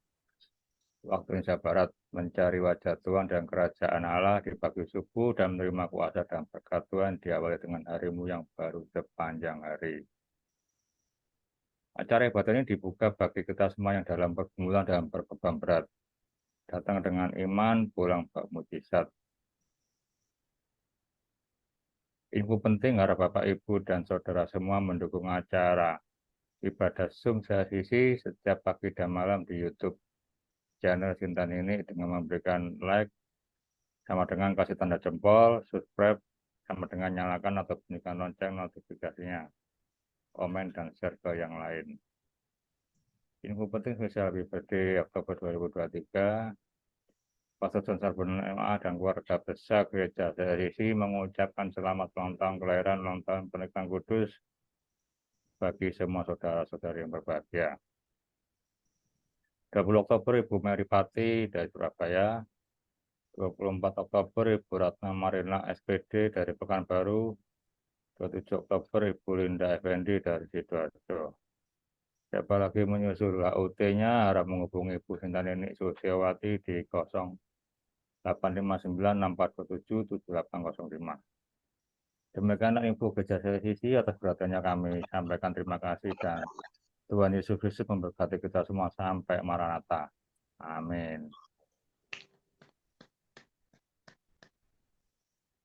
waktu Indonesia Barat, mencari wajah Tuhan dan kerajaan Allah di pagi subuh dan menerima kuasa dan berkat Tuhan diawali dengan harimu yang baru sepanjang hari. Acara ibadah ini dibuka bagi kita semua yang dalam pergumulan dan berbeban berat. Datang dengan iman, pulang bawa mujizat. Info penting harap Bapak, Ibu, dan Saudara semua mendukung acara ibadah Zoom CSCC setiap pagi dan malam di YouTube channel Sintan ini dengan memberikan like, sama dengan kasih tanda jempol, subscribe, sama dengan nyalakan atau bunyikan lonceng notifikasinya, komen, dan share ke yang lain. Info penting spesial birthday Oktober 2023, Pastor John Sarbono MA dan keluarga besar Gereja CSCC mengucapkan selamat ulang tahun kelahiran, ulang tahun pernikahan kudus bagi semua saudara-saudari yang berbahagia. 20 Oktober Ibu Mary Pati dari Surabaya, 24 Oktober Ibu Ratna Marina SPD dari Pekanbaru, 27 Oktober Ibu Linda Effendi dari Sidoarjo. Siapa lagi menyusul HUT-nya harap menghubungi Ibu Sintan Nenek Susiawati di 085964277805. Demikian info Gereja CSCC. Atas perhatiannya kami sampaikan terima kasih dan Tuhan Yesus Kristus memberkati kita semua sampai Maranatha. Amin.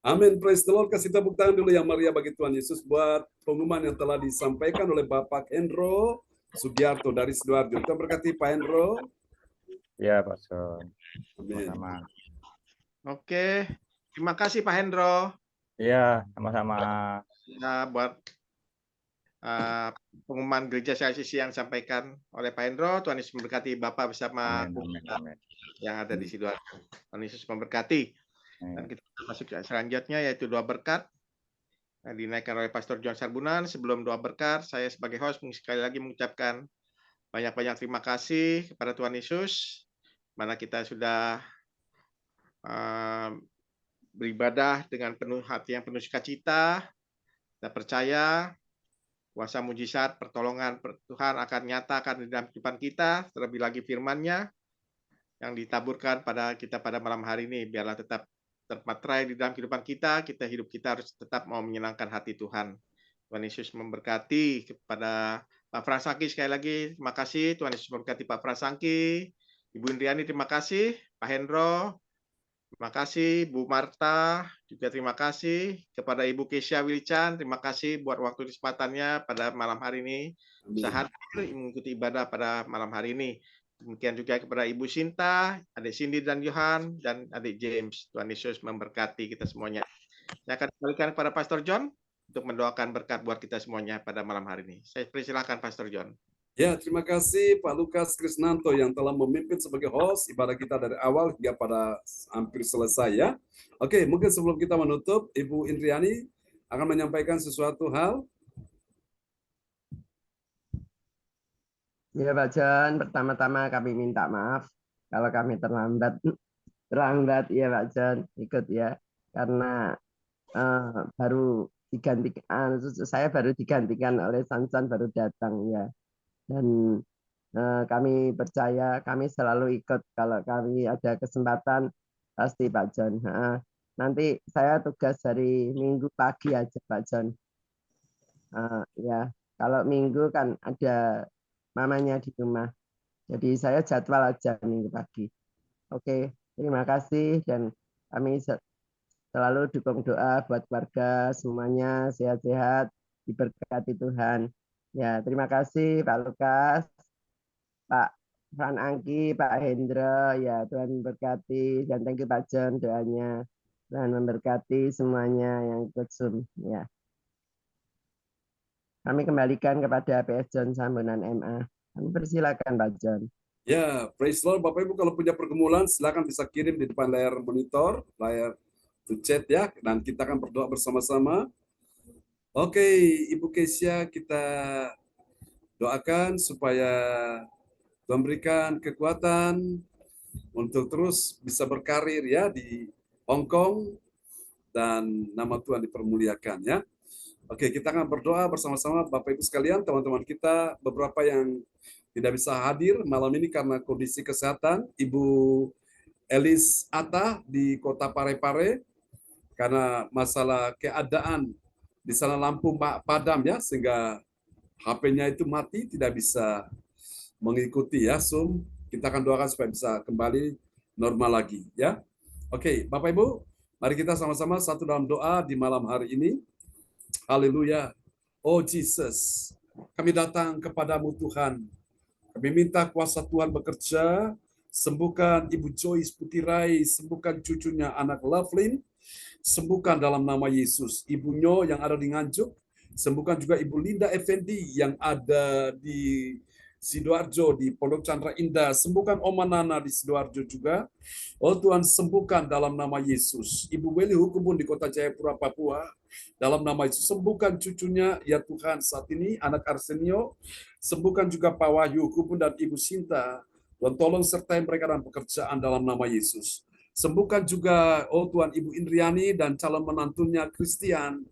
Amin, praise the Lord. Kasih tepuk tangan dulu ya Maria bagi Tuhan Yesus buat pengumuman yang telah disampaikan oleh Bapak Hendro Sugiarto dari Sidoarjo. Kita berkati Pak Hendro. Ya, Pak Son. Amin. Sama-sama. Oke, terima kasih Pak Hendro. Iya, sama-sama. Nah, buat pengumuman gereja CSCC yang disampaikan oleh Pak Hendro. Tuhan Yesus memberkati Bapak bersama Amin. yang ada di Sidoarjo. Tuhan Yesus memberkati. Dan kita masuk ke selanjutnya yaitu doa berkat. Dinaikkan oleh Pastor John Sarbunan. Sebelum doa berkat, saya sebagai host sekali lagi mengucapkan banyak-banyak terima kasih kepada Tuhan Yesus, mana kita sudah beribadah dengan penuh hati yang penuh sukacita. Kita percaya kuasa mujizat, pertolongan Tuhan akan nyatakan di dalam kehidupan kita, terlebih lagi firman-Nya yang ditaburkan pada kita pada malam hari ini. Biarlah tetap termaterai di dalam kehidupan kita, hidup kita harus tetap mau menyenangkan hati Tuhan. Tuhan Yesus memberkati kepada Pak Prasangki sekali lagi, terima kasih. Tuhan Yesus memberkati Pak Prasangki. Ibu Indriani terima kasih. Pak Hendro, terima kasih. Bu Marta juga terima kasih. Kepada Ibu Kesia Wilchan, terima kasih buat waktu kesempatannya pada malam hari ini. Bisa hadir mengikuti ibadah pada malam hari ini. Demikian juga kepada Ibu Sinta, adik Cindy dan Johan, dan adik James. Tuhan Yesus memberkati kita semuanya. Saya akan kembalikan kepada Pastor John untuk mendoakan berkat buat kita semuanya pada malam hari ini. Saya persilakan Pastor John. Ya, terima kasih Pak Lukas Krisnanto yang telah memimpin sebagai host ibadah kita dari awal hingga pada hampir selesai ya. Oke, mungkin sebelum kita menutup, Ibu Indriani akan menyampaikan sesuatu hal. Ya Pak John, pertama-tama kami minta maaf kalau kami terlambat ya Pak John, ikut ya, karena saya baru digantikan oleh Sansan baru datang ya, dan kami percaya kami selalu ikut kalau kami ada kesempatan pasti Pak John. Nanti saya tugas hari Minggu pagi aja Pak John. Ya, kalau Minggu kan ada mamanya di rumah. Jadi saya jadwal aja Minggu pagi. Oke, terima kasih dan kami selalu dukung doa buat keluarga semuanya sehat-sehat, diberkati Tuhan. Ya, terima kasih Pak Lukas, Pak Fran Angki, Pak Hendra, ya Tuhan memberkati dan thank you Pak John doanya. Tuhan memberkati semuanya yang ikut Zoom. Ya. Kami kembalikan kepada PS John Sambonan MA. Kami persilakan Pak John. Ya, praise Lord. Bapak Ibu kalau punya pergumulan silakan bisa kirim di depan layar monitor, layar to chat ya, dan kita akan berdoa bersama-sama. Oke, Ibu Kesia, kita doakan supaya Tuhan berikan kekuatan untuk terus bisa berkarir ya di Hong Kong dan nama Tuhan dipermuliakan ya. Oke, kita akan berdoa bersama-sama Bapak Ibu sekalian, teman-teman kita beberapa yang tidak bisa hadir malam ini karena kondisi kesehatan. Ibu Elis Atta di Kota Parepare karena masalah keadaan di sana lampu padam ya, sehingga HP-nya itu mati, tidak bisa mengikuti ya Zoom. Kita akan doakan supaya bisa kembali normal lagi ya. Oke, Bapak Ibu, mari kita sama-sama satu dalam doa di malam hari ini. Haleluya. Oh Jesus, kami datang kepadamu Tuhan. Kami minta kuasa Tuhan bekerja, sembuhkan Ibu Joyce Putirai, sembuhkan cucunya anak Lovelyn, sembuhkan dalam nama Yesus. Ibu Nyo yang ada di Nganjuk, sembuhkan juga Ibu Linda Effendi yang ada di Sidoarjo, di Pondok Chandra Indah, sembuhkan Oma Nana di Sidoarjo juga. Oh Tuhan, sembuhkan dalam nama Yesus. Ibu Weli Hukumun di Kota Jayapura, Papua, dalam nama Yesus, sembuhkan cucunya, ya Tuhan, saat ini anak Arsenio, sembuhkan juga Pak Wahyu Hukumun dan Ibu Sinta. Tuhan tolong sertai mereka dalam pekerjaan dalam nama Yesus. Sembuhkan juga, oh Tuhan, Ibu Indriani dan calon menantunya Christian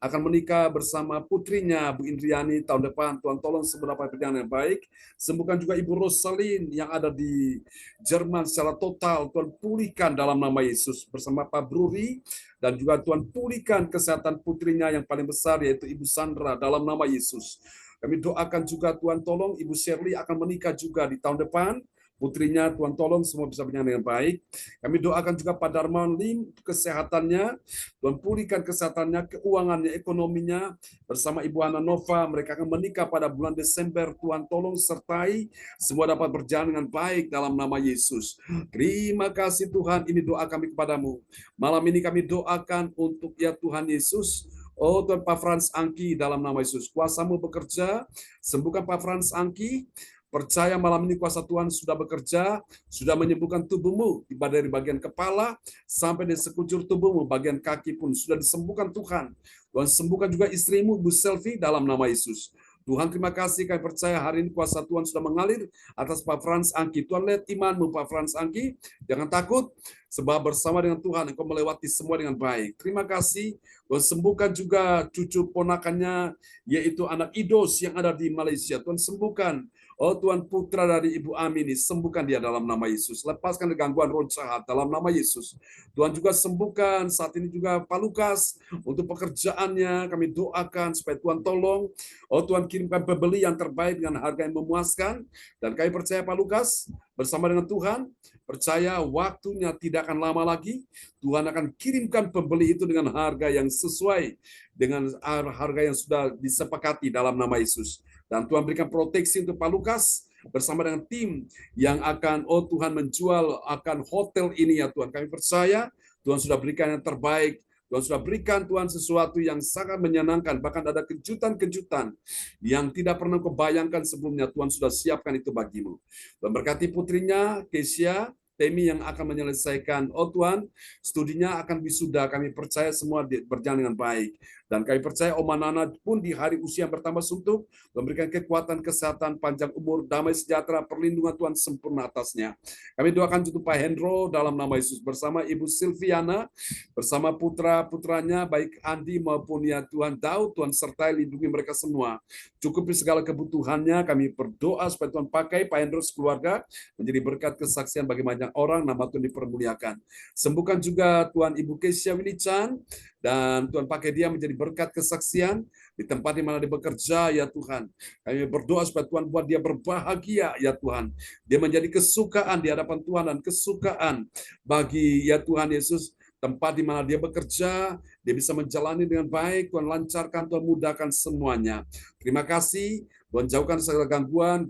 akan menikah bersama putrinya Bu Indriani tahun depan. Tuhan tolong seberapa perjalanan yang baik. Sembuhkan juga Ibu Rosalin yang ada di Jerman secara total. Tuhan pulihkan dalam nama Yesus bersama Pak Bruri, dan juga Tuhan pulihkan kesehatan putrinya yang paling besar yaitu Ibu Sandra dalam nama Yesus. Kami doakan juga Tuhan tolong Ibu Shirley akan menikah juga di tahun depan. Putrinya Tuhan tolong semua bisa berjalan dengan baik. Kami doakan juga Pak Darman Lim kesehatannya, Tuhan pulihkan kesehatannya, keuangannya, ekonominya bersama Ibu Hana Nova. Mereka akan menikah pada bulan Desember. Tuhan tolong sertai semua dapat berjalan dengan baik dalam nama Yesus. Terima kasih Tuhan, ini doa kami kepadamu. Malam ini kami doakan untuk ya Tuhan Yesus. Oh Tuhan, Pak Frans Angki dalam nama Yesus. Kuasamu bekerja, sembuhkan Pak Frans Angki. Percaya malam ini kuasa Tuhan sudah bekerja, sudah menyembuhkan tubuhmu, dari bagian kepala sampai di sekujur tubuhmu, bagian kaki pun sudah disembuhkan Tuhan. Tuhan sembuhkan juga istrimu, Bu Selvi, dalam nama Yesus. Tuhan terima kasih, kami percaya hari ini kuasa Tuhan sudah mengalir atas Pak Frans Angki. Tuhan lihat imanmu Pak Frans Angki, jangan takut, sebab bersama dengan Tuhan engkau melewati semua dengan baik. Terima kasih, Tuhan sembuhkan juga cucu ponakannya, yaitu anak Idos yang ada di Malaysia. Tuhan sembuhkan. Oh Tuhan, putra dari Ibu Amini, sembuhkan dia dalam nama Yesus. Lepaskan gangguan roh jahat dalam nama Yesus. Tuhan juga sembuhkan saat ini juga Pak Lukas untuk pekerjaannya. Kami doakan supaya Tuhan tolong. Oh Tuhan, kirimkan pembeli yang terbaik dengan harga yang memuaskan. Dan kami percaya Pak Lukas bersama dengan Tuhan, percaya waktunya tidak akan lama lagi. Tuhan akan kirimkan pembeli itu dengan harga yang sesuai dengan harga yang sudah disepakati dalam nama Yesus. Dan Tuhan berikan proteksi untuk Pak Lukas bersama dengan tim yang akan, oh Tuhan, menjual akan hotel ini ya Tuhan. Kami percaya Tuhan sudah berikan yang terbaik. Tuhan sudah berikan Tuhan sesuatu yang sangat menyenangkan. Bahkan ada kejutan-kejutan yang tidak pernah kau bayangkan sebelumnya. Tuhan sudah siapkan itu bagimu. Tuhan berkati putrinya, Kesia, Temi yang akan menyelesaikan, oh Tuhan, studinya akan wisuda. Kami percaya semua berjalan dengan baik. Dan kami percaya Oma Nana pun di hari usia yang bertambah suntuk, memberikan kekuatan, kesehatan, panjang umur, damai sejahtera, perlindungan Tuhan sempurna atasnya. Kami doakan untuk Pak Hendro dalam nama Yesus, bersama Ibu Silviana, bersama putra-putranya, baik Andi maupun ya Tuhan Daud, Tuhan sertai lindungi mereka semua. Cukupi segala kebutuhannya, kami berdoa supaya Tuhan pakai Pak Hendro sekeluarga, menjadi berkat kesaksian bagi banyak orang, nama Tuhan dipermuliakan. Sembuhkan juga Tuhan Ibu Kesia Winichan, dan Tuhan pakai dia menjadi berkat kesaksian di tempat di mana dia bekerja ya Tuhan. Kami berdoa supaya Tuhan buat dia berbahagia ya Tuhan. Dia menjadi kesukaan di hadapan Tuhan dan kesukaan bagi ya Tuhan Yesus. Tempat di mana dia bekerja, dia bisa menjalani dengan baik. Tuhan lancarkan, Tuhan mudahkan semuanya. Terima kasih. Tuhan jauhkan segala gangguan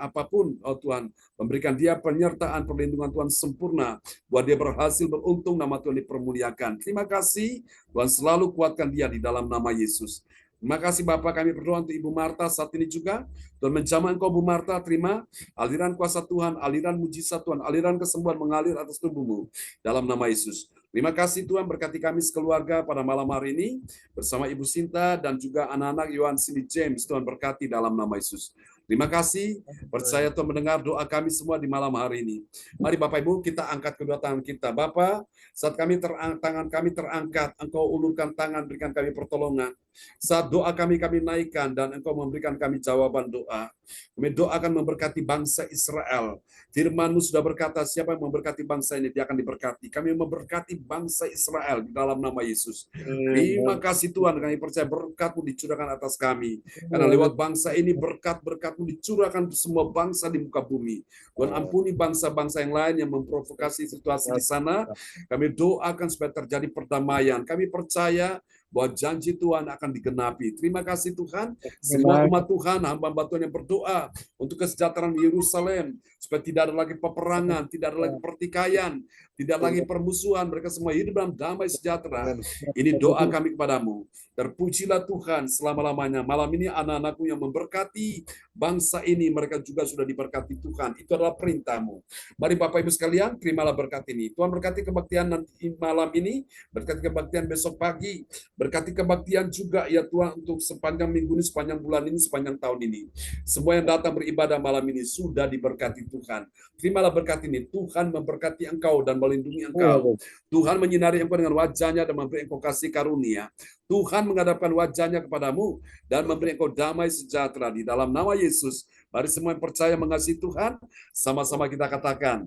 apapun, oh Tuhan. Memberikan dia penyertaan, perlindungan Tuhan sempurna. Buat dia berhasil beruntung, nama Tuhan dipermuliakan. Terima kasih. Tuhan selalu kuatkan dia di dalam nama Yesus. Terima kasih Bapak, kami berdoa untuk Ibu Marta saat ini juga. Tuhan menjamah Engkau Bu Marta, terima aliran kuasa Tuhan, aliran mujizat Tuhan, aliran kesembuhan mengalir atas tubuhmu dalam nama Yesus. Terima kasih Tuhan, berkati kami sekeluarga pada malam hari ini bersama Ibu Sinta dan juga anak-anak Yohan Cindy James. Tuhan berkati dalam nama Yesus. Terima kasih, percaya Tuhan mendengar doa kami semua di malam hari ini. Mari Bapak Ibu kita angkat kedua tangan kita. Bapak, saat tangan kami terangkat, Engkau ulurkan tangan, berikan kami pertolongan. Saat doa kami naikkan dan Engkau memberikan kami jawaban doa. Kami doakan memberkati bangsa Israel. Firman-Mu sudah berkata, siapa yang memberkati bangsa ini, dia akan diberkati. Kami memberkati bangsa Israel di dalam nama Yesus. Terima kasih Tuhan, kami percaya berkat-Mu dicurahkan atas kami. Karena lewat bangsa ini berkat-berkat-Mu dicurahkan semua bangsa di muka bumi. Tuhan ampuni bangsa-bangsa yang lain yang memprovokasi situasi di sana. Kami doakan supaya terjadi perdamaian. Kami percaya bahwa janji Tuhan akan digenapi. Terima kasih Tuhan. Semua umat Tuhan, hamba-hamba Tuhan yang berdoa untuk kesejahteraan Yerusalem, supaya tidak ada lagi peperangan, tidak ada lagi pertikaian, tidak lagi permusuhan. Mereka semua hidup dalam damai sejahtera. Ini doa kami kepadamu. Terpujilah Tuhan selama-lamanya. Malam ini anak-anakmu yang memberkati bangsa ini, mereka juga sudah diberkati Tuhan. Itu adalah perintah-Mu. Mari Bapak Ibu sekalian, terimalah berkat ini. Tuhan berkati kebaktian nanti malam ini, berkati kebaktian besok pagi, berkati kebaktian juga ya Tuhan untuk sepanjang minggu ini, sepanjang bulan ini, sepanjang tahun ini. Semua yang datang beribadah malam ini sudah diberkati Tuhan. Terimalah berkat ini. Tuhan memberkati engkau dan melindungi engkau. Tuhan menyinari engkau dengan wajahnya dan memberi engkau kasih karunia. Tuhan menghadapkan wajahnya kepadamu dan memberi engkau damai sejahtera di dalam nama Yesus. Mari semua yang percaya mengasihi Tuhan, sama-sama kita katakan,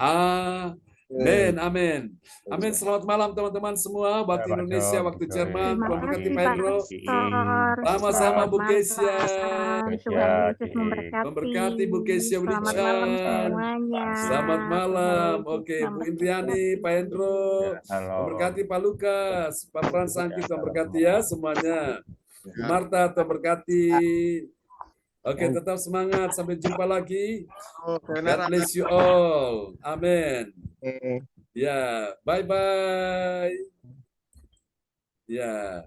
amin, amin. Amin. Selamat malam teman-teman semua. Waktu Indonesia, waktu Jerman. Tuhan berkati Pak Hendro. Sama-sama Bu Kesia. Tuhan Yesus memberkati. Memberkati Bu Kesia, Bu Selamat malam semuanya. Selamat malam. Tuhan Oke, Yesus Bu Indriani, Pak Hendro. Memberkati Pak Lukas, Pak Frans Sangki, Tuhan berkati ya semuanya. Bu Marta, Tuhan berkati. Oke, tetap semangat. Sampai jumpa lagi. God bless you all. Amin. Ya, bye-bye. Ya.